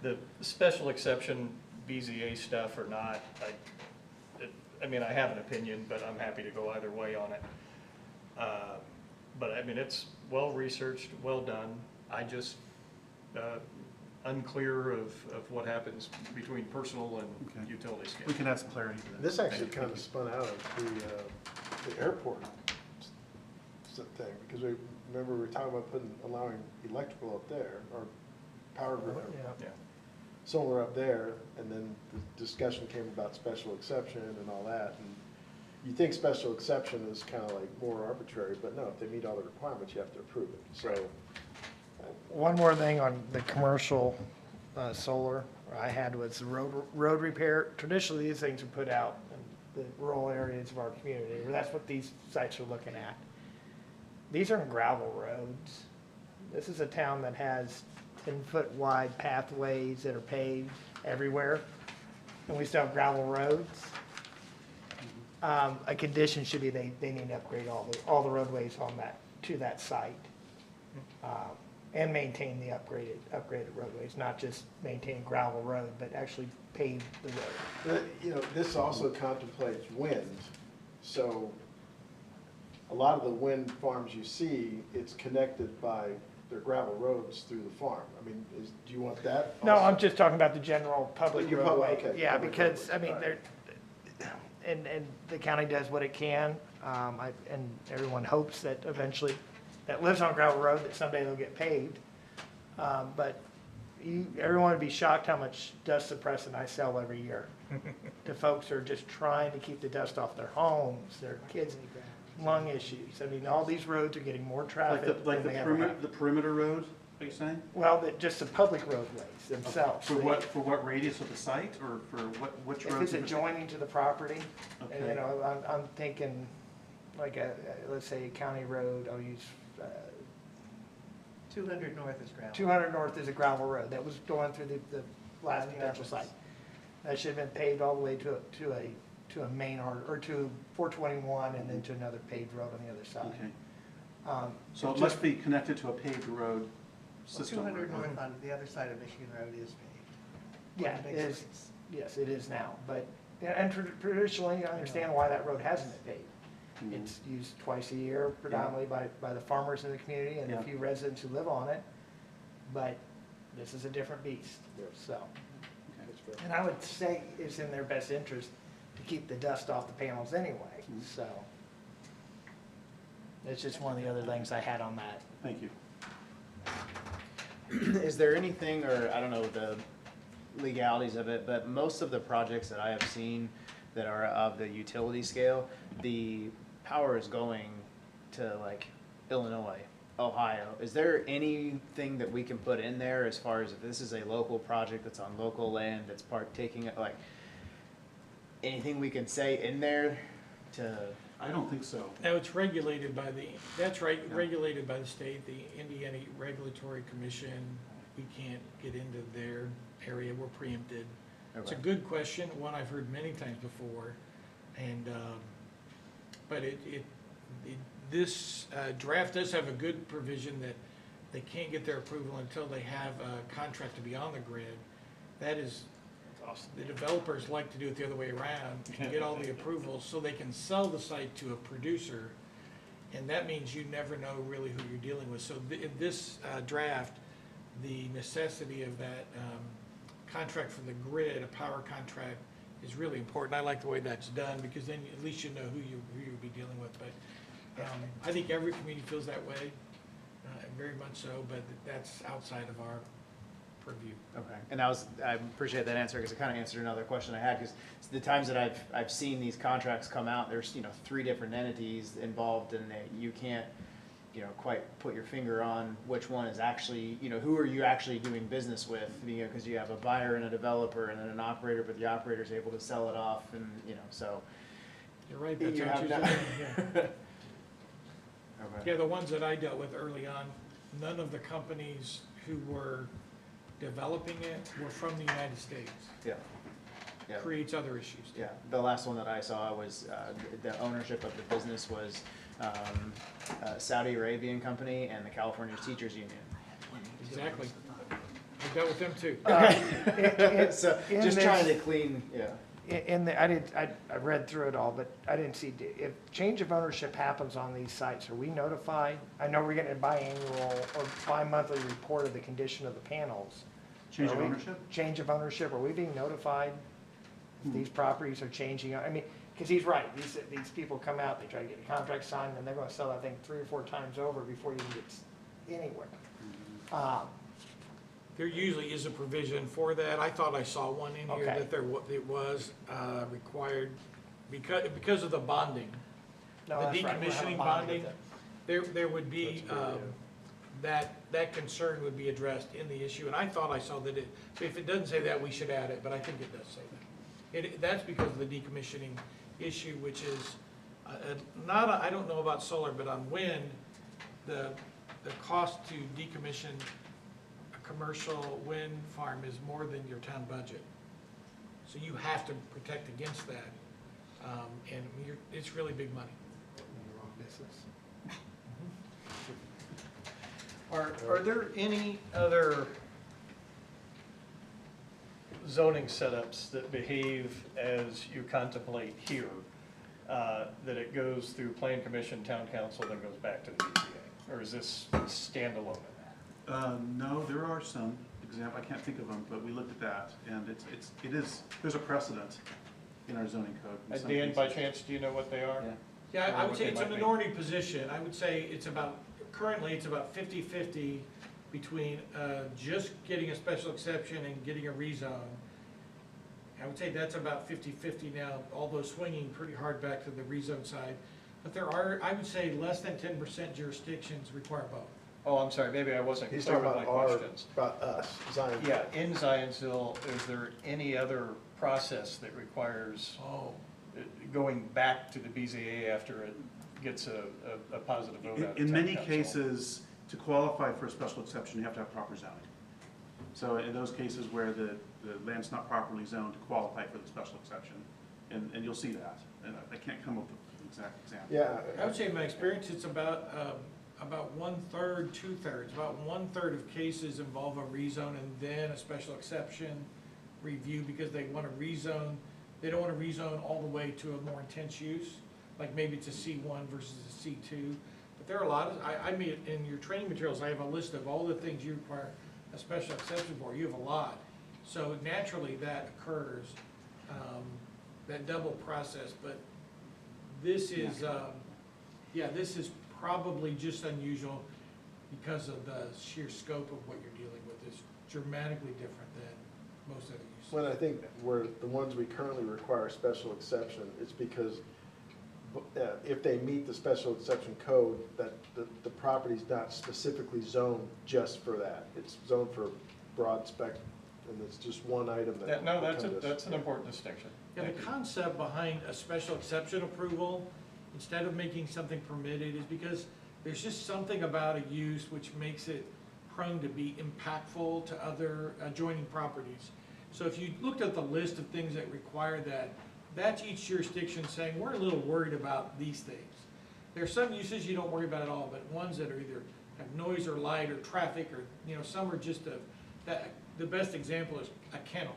the special exception BZA stuff or not, I have an opinion, but I'm happy to go either way on it. But I mean, it's well-researched, well done. I just, unclear of what happens between personal and Okay. utility scale. we can add some clarity to that. This actually kind of spun out of the airport thing, because remember we were talking about allowing electrical up there, or power grid, Yeah. solar up there, and then the discussion came about special exception and all that, and you think special exception is kind of like more arbitrary, but no, if they meet all the requirements, you have to approve it, so. One more thing on the commercial solar I had was road repair. Traditionally, these things are put out in the rural areas of our community, or that's what these sites are looking at. These are gravel roads. This is a town that has 10-foot wide pathways that are paved everywhere, and we still have gravel roads. A condition should be they need to upgrade all the roadways on to that site. And maintain the upgraded roadways, not just maintain gravel road, but actually pave the road. You know, this also contemplates wind, so a lot of the wind farms you see, it's connected by their gravel roads through the farm. I mean, do you want that? No, also? I'm just talking about the general public Your public, roadway. okay, Yeah, public because, roadway, I mean, all right. and the county does what it can, and everyone hopes that eventually, that lives on a gravel road, that someday they'll get paved. But everyone would be shocked how much dust suppressant I sell every year to folks who are just trying to keep the dust off their homes, their kids' lung issues. I mean, all these roads are getting more traffic Like than the they ever perimeter, have. the perimeter roads, are you saying? Well, just the public roadways themselves. For what radius of the site, or for which If roads? it's adjoining to the property, and, Okay. you know, I'm thinking, like let's say a county road, I'll use, 200 north is gravel. 200 north is a gravel road that was going through the last potential site. That should have been paved all the way to a main or to 421 and then to another paved road on the other side. Okay, so it must be connected to a paved road Well, system. 200 right? north on the other side of Michigan Road is paved. Yeah, One of the it big is, streets. yes, it is now, but, and traditionally, I understand why that road hasn't been paved. Mhm. It's used twice a year predominantly by the farmers in the community and Yeah. a few residents who live on it. But this is a different beast, so. That's fair. And I would say it's in their best interest to keep the dust off the panels anyway, Mhm. so. It's just one of the other things I had on that. Thank you. Is there anything, or I don't know the legalities of it, but most of the projects that I have seen that are of the utility scale, the power is going to like Illinois, Ohio. Is there anything that we can put in there as far as if this is a local project that's on local land that's partaking, like anything we can say in there to? I don't think so. Now, it's regulated by regulated by the state, the Indiana Regulatory Commission. We can't get into their area, we're preempted. It's a Okay. good question, one I've heard many times before, and, but this draft does have a good provision that they can't get their approval until they have a contract to be on the grid. That is, the developers like to do it the other way around, to get all the approvals so they can sell the site to a producer. And that means you never know really who you're dealing with. So in this draft, the necessity of that contract for the grid, a power contract, is really important. I like the way that's done because then at least you know who you'll be dealing with. But I think every community feels that way, very much so, but that's outside of our purview. Okay, and I appreciate that answer because it kind of answered another question I had, because the times that I've seen these contracts come out, there's, 3 different entities involved, and you can't, quite put your finger on which one is actually, who are you actually doing business with, because you have a buyer and a developer and then an operator, but the operator's able to sell it off, and, so. You're right, that's You what have you're that. saying, yeah. Okay. Yeah, the ones that I dealt with early on, none of the companies who were developing it were from the United States. Yeah. Yeah. Creates other issues. Yeah, the last one that I saw was, the ownership of the business was, a Saudi Arabian company and the California Teachers Union. Exactly. I dealt with them too. So, in just this- trying to clean, yeah. I read through it all, but I didn't see, if change of ownership happens on these sites, are we notified? I know we're getting a biannual or bi-monthly report of the condition of the panels. Change of Are we- ownership? Change of ownership, are we being notified? These properties are changing, I mean, because he's right, these people come out, they try to get a contract signed, and they're gonna sell that thing 3 or 4 times over before you can get anywhere. There usually is a provision for that. I thought I saw one in here Okay. that it was required because of the bonding. No, The that's right, we're having decommissioning bonding bonding, with there would be that concern would be addressed in the issue, and I thought I saw that so if it doesn't say that, we should add it, but I think it does say that. That's because of the decommissioning issue, which is, I don't know about solar, but on wind, the cost to decommission a commercial wind farm is more than your town budget. So you have to protect against that, and it's really big money. Wrong business. Are there any other zoning setups that behave as you contemplate here? That it goes through plan commission, town council, then goes back to the BZA? Or is this standalone in that? No, there are some example, I can't think of them, but we looked at that, and there's a precedent in our zoning code. in some Dan, by cases. chance, do you know what they are? Yeah, I Or would what say they it's a might be. minority position. I would say currently it's about 50-50 between just getting a special exception and getting a rezone. I would say that's about 50-50 now, although swinging pretty hard back to the rezone side. But there are, I would say, less than 10% jurisdictions require both. Oh, I'm sorry, maybe I wasn't He's clear talking with my about questions. about us, Zion. Yeah, in Zionsville, is there any other process that requires Oh, going back to the BZA after it gets a positive vote out of In town many council? cases, to qualify for a special exception, you have to have proper zoning. So in those cases where the land's not properly zoned to qualify for the special exception, and you'll see that, and I can't come up with an exact example. Yeah. I would say in my experience, it's about 1/3, 2/3. About 1/3 of cases involve a rezone and then a special exception review because they want to rezone. They don't want to rezone all the way to a more intense use, like maybe it's a C1 versus a C2. But there are a lot of, I mean, in your training materials, I have a list of all the things you require a special exception for. You have a lot. So naturally that occurs, that double process. But this is, this is probably just unusual because of the sheer scope of what you're dealing with. It's dramatically different than most other uses. Well, I think where the ones we currently require special exception, it's because if they meet the special exception code, that the property's not specifically zoned just for that. It's zoned for broad spectrum, and it's just one item that. No, becomes- that's an important distinction. Yeah, the Thank you. concept behind a special exception approval, instead of making something permitted, is because there's just something about a use which makes it prone to be impactful to other adjoining properties. So if you looked at the list of things that require that, that's each jurisdiction saying, we're a little worried about these things. There are some uses you don't worry about at all, but ones that are either have noise or light or traffic or, some are just the best example is a kennel.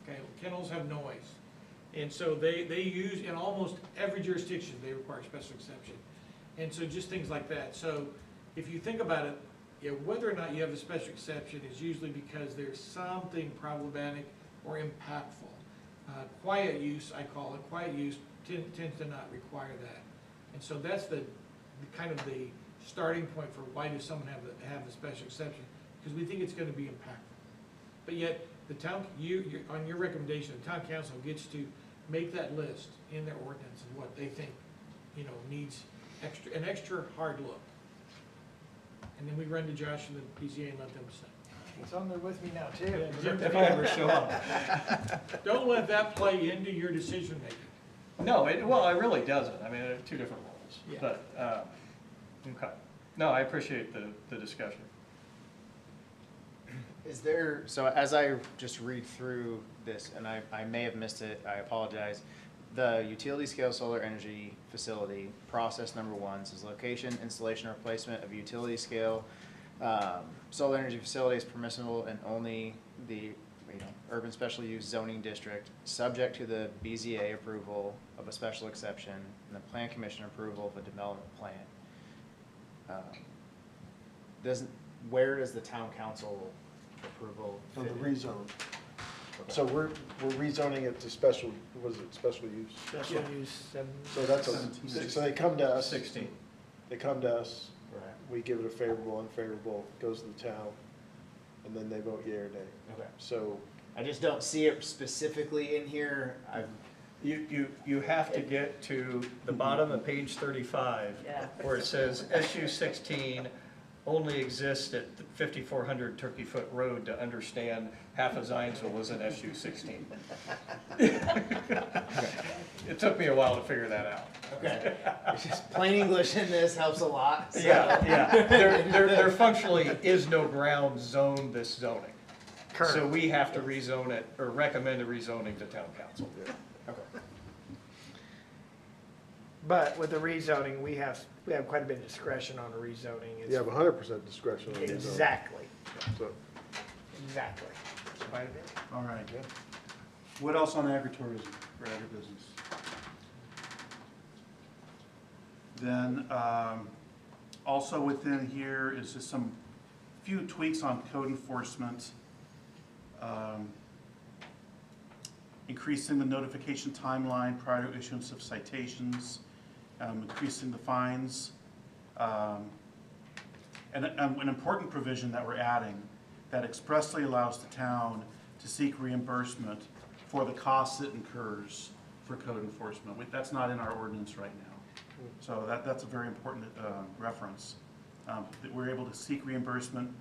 Okay, kennels have noise. And so they use, in almost every jurisdiction, they require special exception. And so just things like that. So if you think about it, whether or not you have a special exception is usually because there's something problematic or impactful. Quiet use, I call it, quiet use tends to not require that. And so that's the kind of the starting point for why does someone have the special exception? Because we think it's going to be impactful. But yet, the town, on your recommendation, the town council gets to make that list in their ordinance of what they think, needs an extra hard look. And then we run to Josh and the BZA and let them decide. He's on there with me now, too. If I ever show up. Don't let that play into your decision making. No, it really doesn't. I mean, they're two different roles. Yeah. But, okay. No, I appreciate the discussion. Is there, so as I just read through this, and I may have missed it, I apologize. The utility scale solar energy facility, process number 1 says location, installation, or placement of utility scale solar energy facility is permissible in only the urban special use zoning district, subject to the BZA approval of a special exception and the plan commission approval of a development plan. Where does the town council approval So fit the in? rezone. Okay. So we're rezoning it to special, what is it, special use? Special use, So that's 17. so they come to us. 16. They come to us, Right. we give it a favorable, unfavorable, goes to the town, and then they vote yea or nay. Okay. So, I just don't see it specifically in here. You have to get to the bottom of page 35, Yeah. where it says SU 16, only exist at 5400 Turkey Foot Road to understand half of Zionsville was an SU 16. It took me a while to figure that out. Okay. It's just plain English in this helps a lot. So. Yeah. There functionally is no ground zone this zoning. So we have to rezone it, or recommend a rezoning to town council. Okay. But with the rezoning, we have quite a bit of discretion on the rezoning. It's- You have 100% discretion on the zone. Exactly, So, exactly. It's quite a bit. All right. What else on agritourism for agribusiness? Then, also within here is just some few tweaks on code enforcement. Increasing the notification timeline prior to issuance of citations, increasing the fines. And an important provision that we're adding that expressly allows the town to seek reimbursement for the costs it incurs for code enforcement. That's not in our ordinance right now. So that's a very important reference. That we're able to seek reimbursement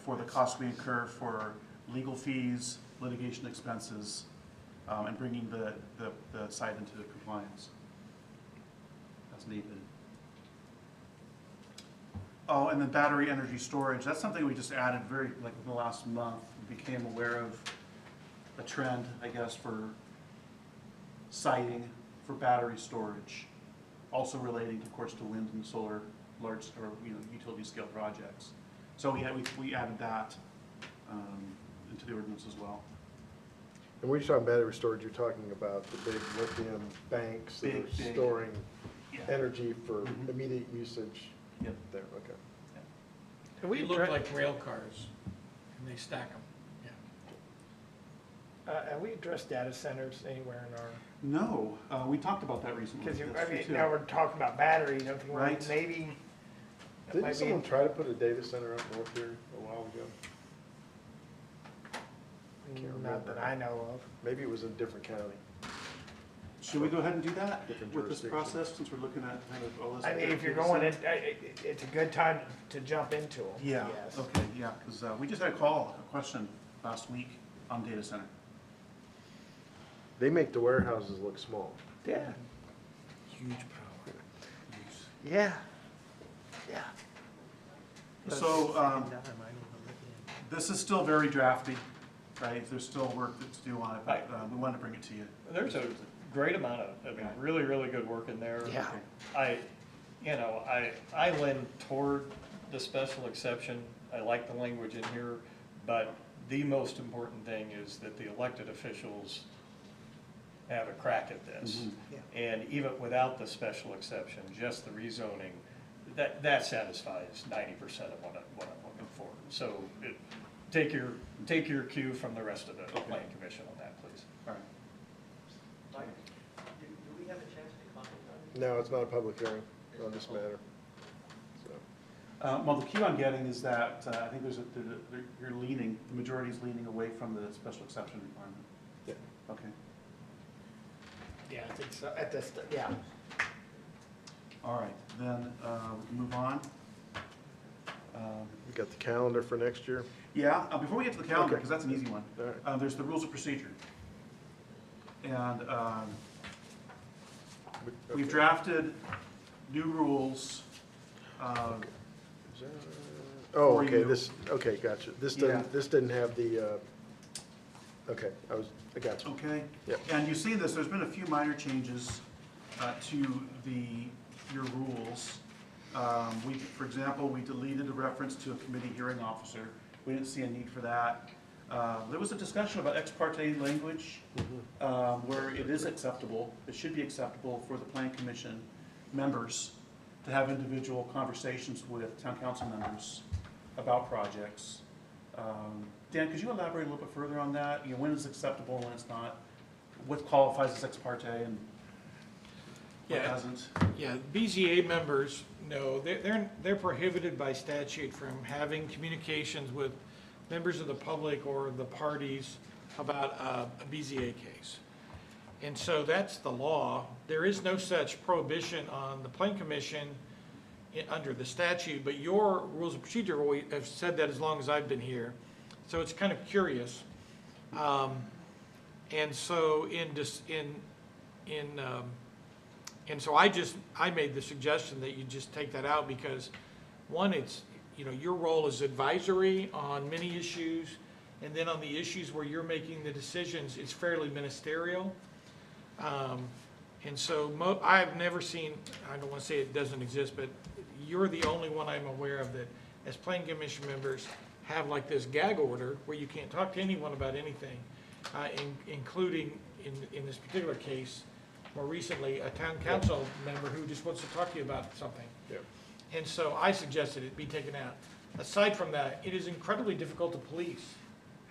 for the costs we incur for legal fees, litigation expenses, and bringing the site into compliance. That's needed. Oh, and then battery energy storage. That's something we just added very, like in the last month. We became aware of a trend, I guess, for siting for battery storage. Also relating, of course, to wind and solar, large, or utility scale projects. So we added that into the ordinance as well. and when you're talking battery storage, you're talking about the big lithium banks that are Big. storing Yeah. energy for Mhm. immediate usage Yep. there, okay. And we They look addre- like rail cars, and they stack them, yeah. Have we addressed data centers anywhere in our, No, we talked about that recently. because That's true, too. now we're talking about batteries, don't you want, Right. maybe. that Didn't might be- someone try to put a data center up north here a while ago? can't Not remember. that I know of. Maybe it was in a different county. Should we go ahead and do that Different with this jurisdiction. process, since we're looking at kind of all this? I mean, if you're going, it's a good time to jump into them. Yeah, Yes. okay, yeah, because we just had a question last week on data center. They make the warehouses look small. Yeah, Huge power. yeah, yeah. So, Second time, I don't know, this is still very drafty, right? There's still work that's due on it, but we wanted to bring it to you. There's a great amount of, really, really good work in there. Yeah. Okay. I lean toward the special exception. I like the language in here, but the most important thing is that the elected officials have a crack at this. Mhm. And even without the special exception, just the rezoning, that satisfies 90% of what I'm looking for. So take your cue from the rest of the planning commission on that, please. All right. Mike, do we have a chance to comment on it? No, it's not a public hearing on this matter. So, Well, the key I'm getting is that I think you're leaning, the majority's leaning away from the special exception requirement. yeah. Okay. Yeah, I think so, at this, yeah. All right, then we can move on. You got the calendar for next year? Yeah, before we get to the calendar, Okay. because that's an easy one, All right. there's the rules of procedure. And we've Okay. drafted new rules. Oh, for okay, you. okay, gotcha. This Yeah. didn't have the, okay, I gotcha. Okay? Yep. And you see this, there's been a few minor changes to your rules. For example, we deleted a reference to a committee hearing officer. We didn't see a need for that. There was a discussion about ex parte language, where it is acceptable, it should be acceptable for the planning commission members to have individual conversations with town council members about projects. Dan, could you elaborate a little bit further on that? When it's acceptable, when it's not? What qualifies as ex parte and what Yeah. doesn't? Yeah, BZA members, no, they're prohibited by statute from having communications with members of the public or the parties about a BZA case. And so that's the law. There is no such prohibition on the Plan Commission under the statute, but your rules of procedure have said that as long as I've been here. So it's kind of curious. And so and so I made the suggestion that you just take that out because one, it's, your role is advisory on many issues, and then on the issues where you're making the decisions, it's fairly ministerial. And so I've never seen, I don't want to say it doesn't exist, but you're the only one I'm aware of that, as planning commission members, have like this gag order where you can't talk to anyone about anything, including in this particular case, more recently, a town council member who just wants to talk to you about something. Yeah. And so I suggested it be taken out. Aside from that, it is incredibly difficult to police.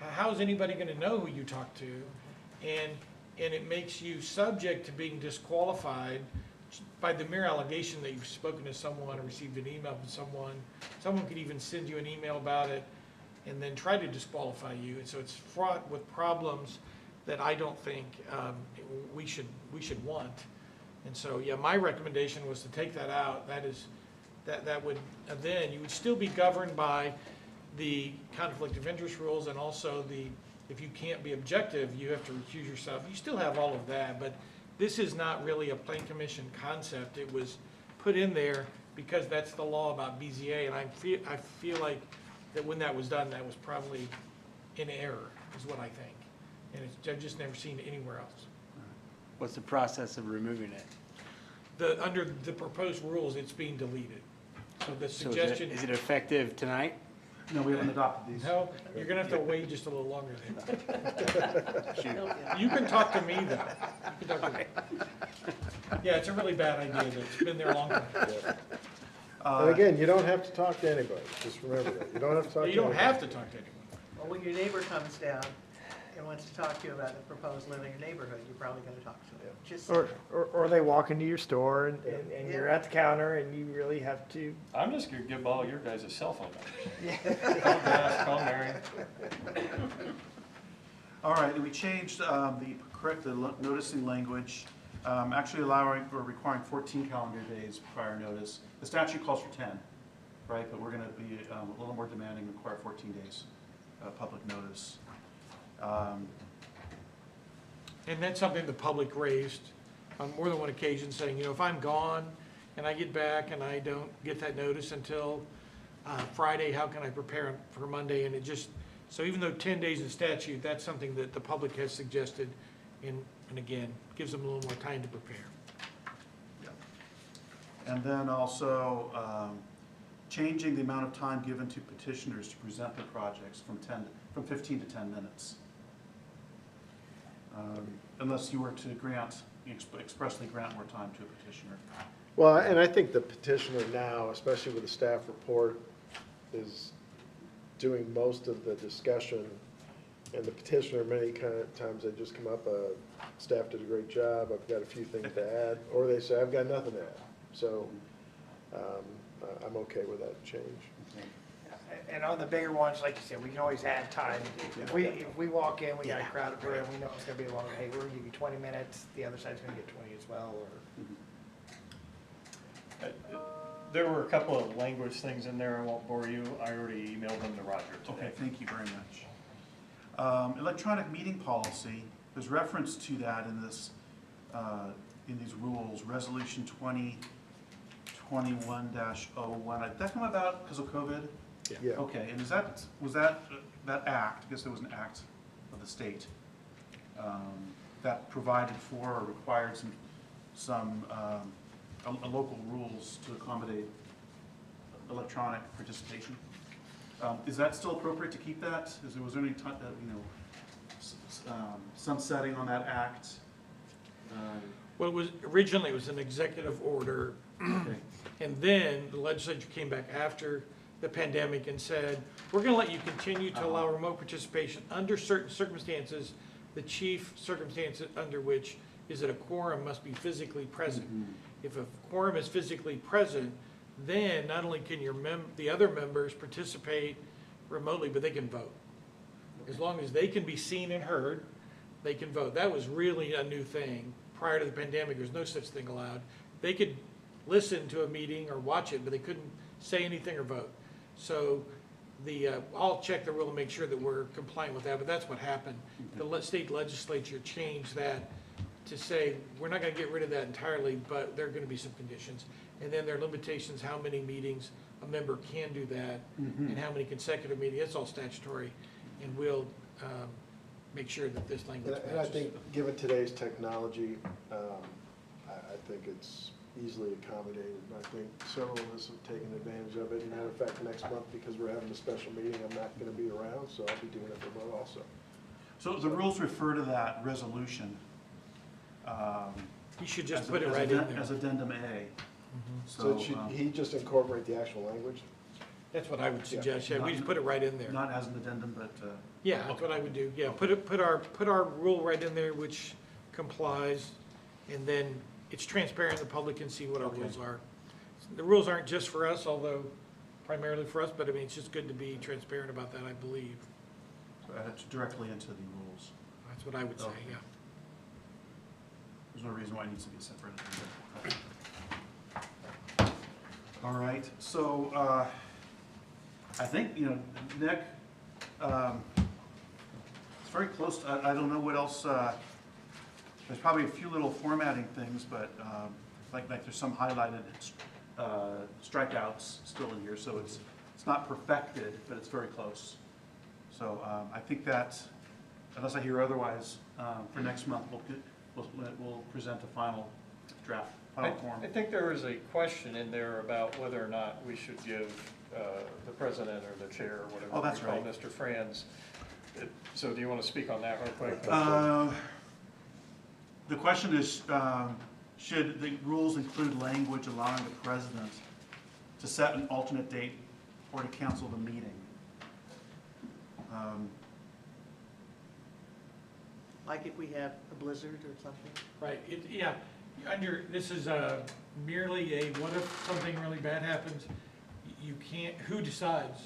How is anybody going to know who you talk to? And it makes you subject to being disqualified by the mere allegation that you've spoken to someone or received an email from someone. Someone could even send you an email about it and then try to disqualify you. And so it's fraught with problems that I don't think we should want. And so, yeah, my recommendation was to take that out. That would, then you would still be governed by the conflict of interest rules, and also if you can't be objective, you have to recuse yourself. You still have all of that, but this is not really a plan commission concept. It was put in there because that's the law about BZA, and I feel like that when that was done, that was probably in error, is what I think. And I've just never seen it anywhere else. What's the process of removing it? Under the proposed rules, it's being deleted. So the So suggestion. is it effective tonight? No, we haven't adopted these. No, you're gonna have to wait just a little longer then. Shoot. You can talk to me though. You can talk to me. Yeah, it's a really bad idea. It's been there a long time. And again, you don't have to talk to anybody, just remember that. You don't have to talk to You don't anybody. have to talk to anyone. Well, when your neighbor comes down and wants to talk to you about the proposed living in your neighborhood, you're probably gonna talk to them. Just, Or they walk into your store and you're at the counter and you really have to, I'm just gonna give all your guys a cell phone number. Call Gus, call Mary. All right, and we changed the noticing language, actually allowing or requiring 14 calendar days prior notice. The statute calls for 10, right? But we're going to be a little more demanding, require 14 days public notice. And that's something the public raised on more than one occasion, saying, if I'm gone and I get back and I don't get that notice until Friday, how can I prepare for Monday? And so even though 10 days in statute, that's something that the public has suggested, and again, gives them a little more time to prepare. And then also changing the amount of time given to petitioners to present their projects from 15 to 10 minutes. Unless you were to expressly grant more time to a petitioner. Well, and I think the petitioner now, especially with the staff report, is doing most of the discussion. And the petitioner, many times they just come up, staff did a great job, I've got a few things to add, or they say, I've got nothing to add. So I'm okay with that change. and on the bigger ones, like you said, we can always add time. If we walk in, we got a crowded room, we know it's gonna be longer, hey, we're gonna give you 20 minutes, the other side's gonna get 20 as well, or. There were a couple of language things in there, I won't bore you, I already emailed them to Roger today. Okay, thank you very much. Electronic meeting policy, there's reference to that in this, in these rules, Resolution 2021-01. Did that come about because of COVID? Yeah. Okay, and was that act, I guess there was an act of the state that provided for or required some local rules to accommodate electronic participation. Is that still appropriate to keep that? Was there any sunsetting on that act? Well, originally it was an executive order, Okay. and then the legislature came back after the pandemic and said, we're gonna let you continue to allow remote participation under certain circumstances. The chief circumstance under which is that a quorum must be physically present. If a quorum is physically present, then not only can the other members participate remotely, but they can vote. As long as they can be seen and heard, they can vote. That was really a new thing. Prior to the pandemic, there's no such thing allowed. They could listen to a meeting or watch it, but they couldn't say anything or vote. So I'll check the rule and make sure that we're compliant with that, but that's what happened. The state legislature changed that to say, we're not gonna get rid of that entirely, but there are gonna be some conditions. And then there are limitations, how many meetings a member can do that, and how many consecutive meetings, it's all statutory. And we'll make sure that this language matches. And I think, given today's technology, I think it's easily accommodated. I think several of us have taken advantage of it. As a matter of fact, next month, because we're having a special meeting, I'm not gonna be around, so I'll be doing it remote also. So the rules refer to that resolution. You should just as a- put it as right in addend- there. As addendum A. So should he just incorporate the actual language? That's what I would suggest, yeah, we just put it right in there. Not as an addendum, but, Yeah, that's what I would do, yeah, put our rule right in there which complies, and then it's transparent, the public can see what our Okay. rules are. The rules aren't just for us, although primarily for us, but I mean, it's just good to be transparent about that, I believe. add it directly into the rules. That's what I would say, Okay. yeah. There's no reason why it needs to be a separate agenda. All right, so, I think, Nick, it's very close, I don't know what else, there's probably a few little formatting things, but, like there's some highlighted, strikeouts still in here, so it's not perfected, but it's very close. So, I think that, unless I hear otherwise, for next month, we'll present a final draft, final form. I think there was a question in there about whether or not we should give the president or the chair or whatever. Oh, that's we call right. Mr. Franz. So do you want to speak on that real quick? The question is, should the rules include language allowing the president to set an alternate date or to cancel the meeting? Like if we have a blizzard or something? Right, yeah, this is merely a, what if something really bad happens? You can't, who decides?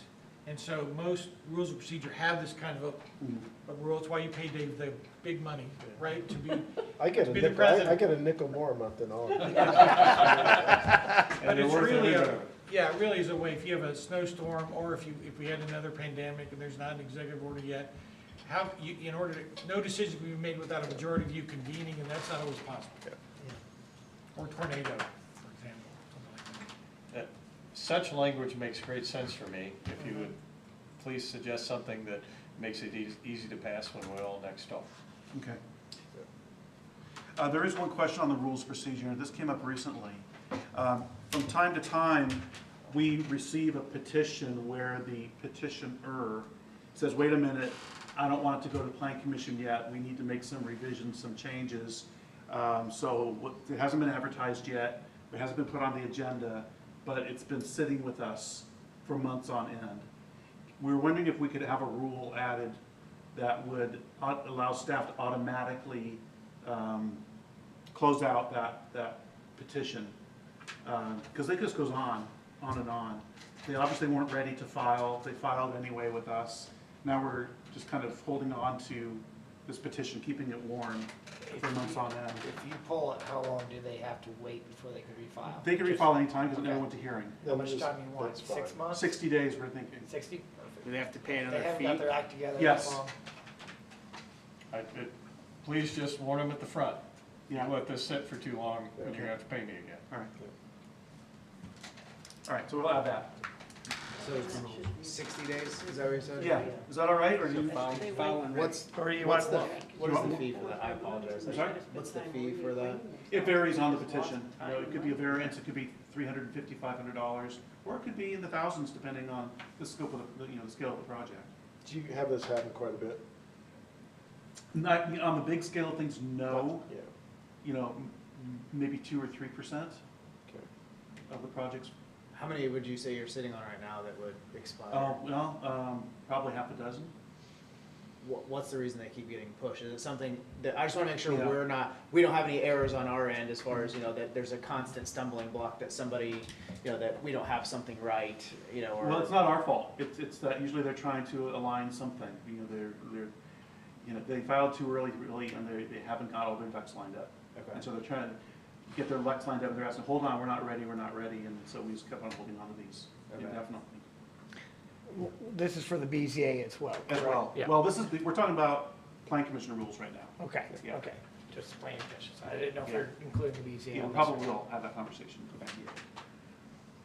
And so most rules of procedure have this kind of a rule. It's why you pay Dave the big money, right? To be, I get To a be the nickel, I president. get a nickel more a month than all. but it's really yeah, it really is a way, if you have a snowstorm, or if we had another pandemic and there's not an executive order yet, in order to, no decision can be made without a majority of you convening, and that's not always possible. Or tornado, for example, something like that. Such language makes great sense for me. If you would please suggest something that makes it easy to pass when we all next talk. Okay. There is one question on the rules of procedure, and this came up recently. From time to time, we receive a petition where the petitioner says, wait a minute, I don't want it to go to the Plan Commission yet. We need to make some revisions, some changes. It hasn't been advertised yet. It hasn't been put on the agenda, but it's been sitting with us for months on end. We were wondering if we could have a rule added that would allow staff to automatically close out that petition. Because it just goes on and on. They obviously weren't ready to file. They filed anyway with us. Now we're just kind of holding on to this petition, keeping it warm for months on end. If you pull it, how long do they have to wait before they can refile? They can refile anytime because it never Okay. went to hearing. How much time you want? That's fine. 6 months? 60 days, we're thinking. 60? Perfect. Do they have to pay They another haven't fee? got their act together that Yes. long. Please just warn them at the front. Yeah. You let this sit for too long, and you're gonna have to pay me again. All right. All right, so we'll add that. So it's 60 days, is that what you said? Yeah, is that all right, or do you? What's, Or you what's want the, what is the fee for that? I apologize. I'm sorry? What's the fee for that? It varies on the petition. It could be a variance, it could be $350, $500, or it could be in the thousands depending on the scope of the scale of the project. Do you have this happen quite a bit? Not, on the big scale of things, no. Yeah, Maybe 2 or 3% okay. of the projects. How many would you say you're sitting on right now that would expire? Probably half a dozen. What's the reason they keep getting pushed? Is it something that, I just wanna make sure Yeah. we don't have any errors on our end as far as, that there's a constant stumbling block that somebody, that we don't have something right, or. Well, it's not our fault. It's that usually they're trying to align something. They filed too early, really, and they haven't got all their ducks lined up. Okay. And so they're trying to get their elects lined up, and they're asking, hold on, we're not ready, and so we just kept on holding on to these, Okay. indefinitely. This is for the BZA as well, As correct? well, Yeah. well, we're talking about plan commissioner rules right now. Okay, Yeah. okay, just the planning commission. I didn't know if you're including the BZA. Yeah, we on this probably one. will have that conversation.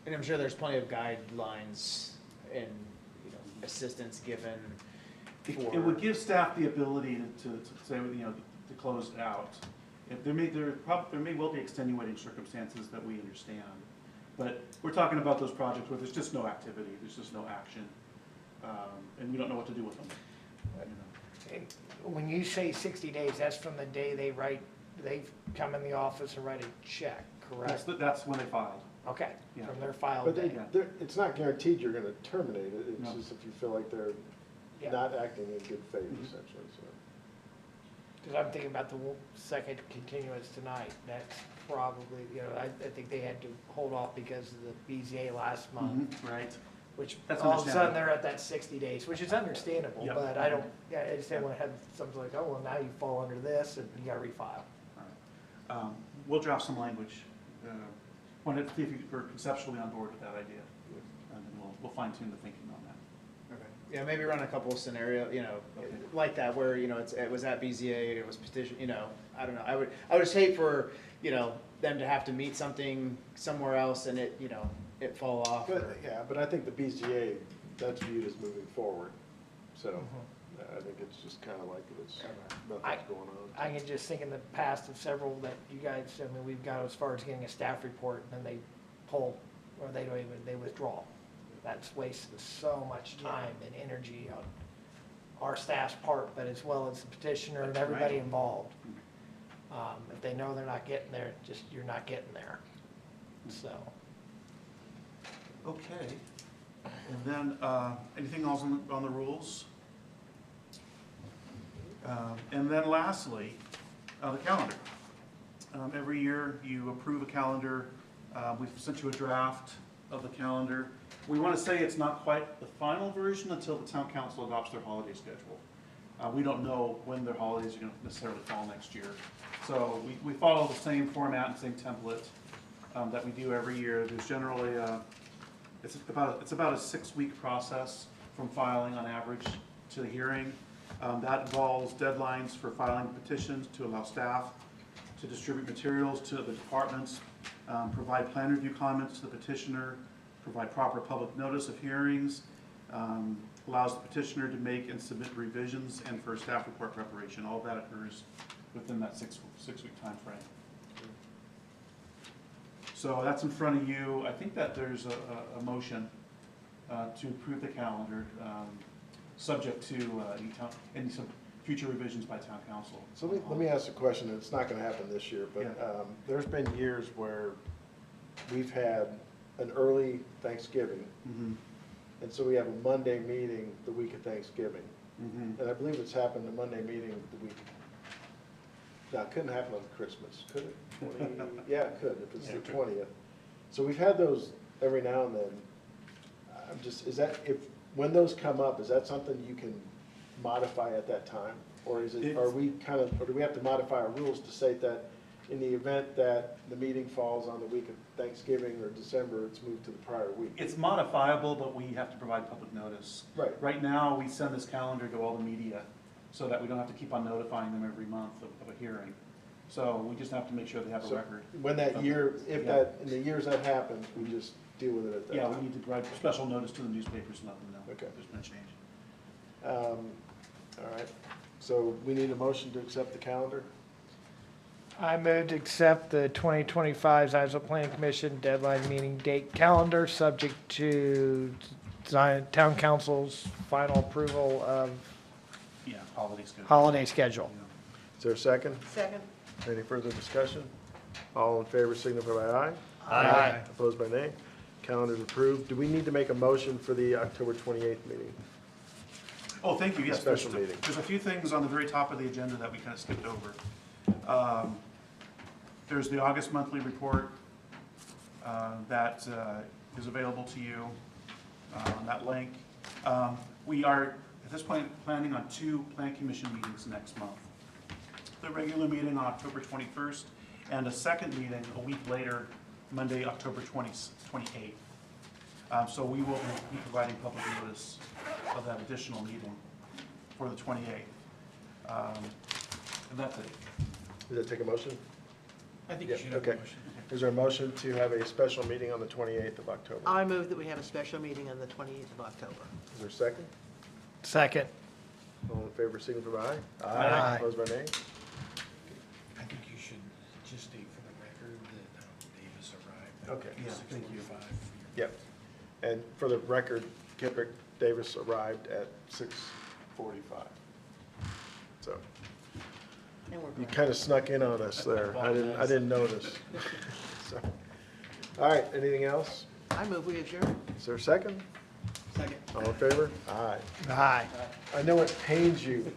And I'm sure there's plenty of guidelines and, you know, assistance given for. It would give staff the ability to say, you know, to close it out. If there may well be extenuating circumstances that we understand, but we're talking about those projects where there's just no activity, there's just no action, and we don't know what to do with them. You know. And when you say 60 days, that's from the day they've come in the office and write a check, correct? That's when they filed. Okay, Yeah. from their file But date. it's not guaranteed you're gonna terminate it, it's No. just if you feel like they're Yeah. not acting in good faith, Mhm. essentially, so. Because I'm thinking about the second continuance tonight, that's probably, you know, I think they had to hold off because of the BZA last month, Right. which That's all of a sudden understandable. they're at that 60 days, which is understandable, Yeah. but I just didn't want to have something like, oh, well, now you fall under this and you got to refile. All right. We'll draft some language, wanted to see if you're conceptually on board with that idea, and then we'll fine tune the thinking on that. Okay. Yeah, maybe run a couple of scenario, you know, like that where, you know, it was at BZA, it was petition, you know, I don't know. I would just hate for, you know, them to have to meet something somewhere else and it, you know, it fall off. But, yeah, but I think the BZA, that's viewed as moving forward, so I think it's just kind of like it's, nothing's going on. I can just think in the past of several that you guys, I mean, we've got as far as getting a staff report and then they pull, or they withdraw. That's wasted so much time and energy on our staff's part, but as well as the petitioner and That's everybody right. involved. If they know they're not getting there, you're not getting there, so. Okay. And then, anything else on the rules? And then lastly, the calendar. Every year you approve a calendar. We've sent you a draft of the calendar. We want to say it's not quite the final version until the town council adopts their holiday schedule. We don't know when their holidays are going to necessarily fall next year. So we follow the same format and same template that we do every year. There's generally it's about a 6-week process from filing on average to the hearing. That involves deadlines for filing petitions to allow staff to distribute materials to the departments, provide plan review comments to the petitioner, provide proper public notice of hearings, allows the petitioner to make and submit revisions, and for staff report preparation. All of that occurs within that six-week time frame. So that's in front of you. I think that there's a motion to approve the calendar, subject to any some future revisions by town council. So let me ask a question, it's not gonna happen this year, but Yeah. there's been years where we've had an early Thanksgiving, Mhm. and so we have a Monday meeting the week of Thanksgiving. Mhm. And I believe it's happened, the Monday meeting the week, no, it couldn't happen on Christmas, could it? 20 Yeah, it could, if it's the 20th. So we've had those every now and then. I'm just, when those come up, is that something you can modify at that time? Or is it, or do we have to modify our rules to say that in the event that the meeting falls on the week of Thanksgiving or December, it's moved to the prior week? It's modifiable, but we have to provide public notice. Right. Right now, we send this calendar to all the media so that we don't have to keep on notifying them every month of a hearing. So we just have to make sure they have a So record. when that year, Yeah. in the years that happens, we just deal with it at that Yeah, time? we need to provide special notice to the newspapers and let them know. Okay. There's been a change. All right, so we need a motion to accept the calendar? I move to accept the 2025 Zionsville Planning Commission deadline meeting date calendar, subject to Town Council's final approval of Yeah, holiday schedule. holiday schedule. Is there a second? Second? Any further discussion? All in favor signify by aye. Aye. Opposed by nay. Calendar's approved. Do we need to make a motion for the October 28th meeting? Oh, thank you, yes. Special meeting. There's a few things on the very top of the agenda that we kind of skipped over. There's the August monthly report that is available to you on that link. We are, at this point, planning on 2 Plan Commission meetings next month. The regular meeting on October 21st and a second meeting a week later, Monday, October 28th. So we will be providing public notice of that additional meeting for the 28th. And that's it. Does that take a motion? I think you Yeah, should have okay. a motion. Is there a motion to have a special meeting on the 28th of October? I move that we have a special meeting on the 28th of October. Is there a second? Second. All in favor, signify by aye. Aye. Opposed by nay? I think you should just state for the record that Davis arrived Okay. at Yeah, thank you. 6:45. Yep. And for the record, Kipper Davis arrived at 6:45. So And we're you going. kind of snuck in on us there. I didn't notice. So, all right, anything else? I move we adjourn. Is there a second? Second. All in favor? Aye. Aye. I know it pains you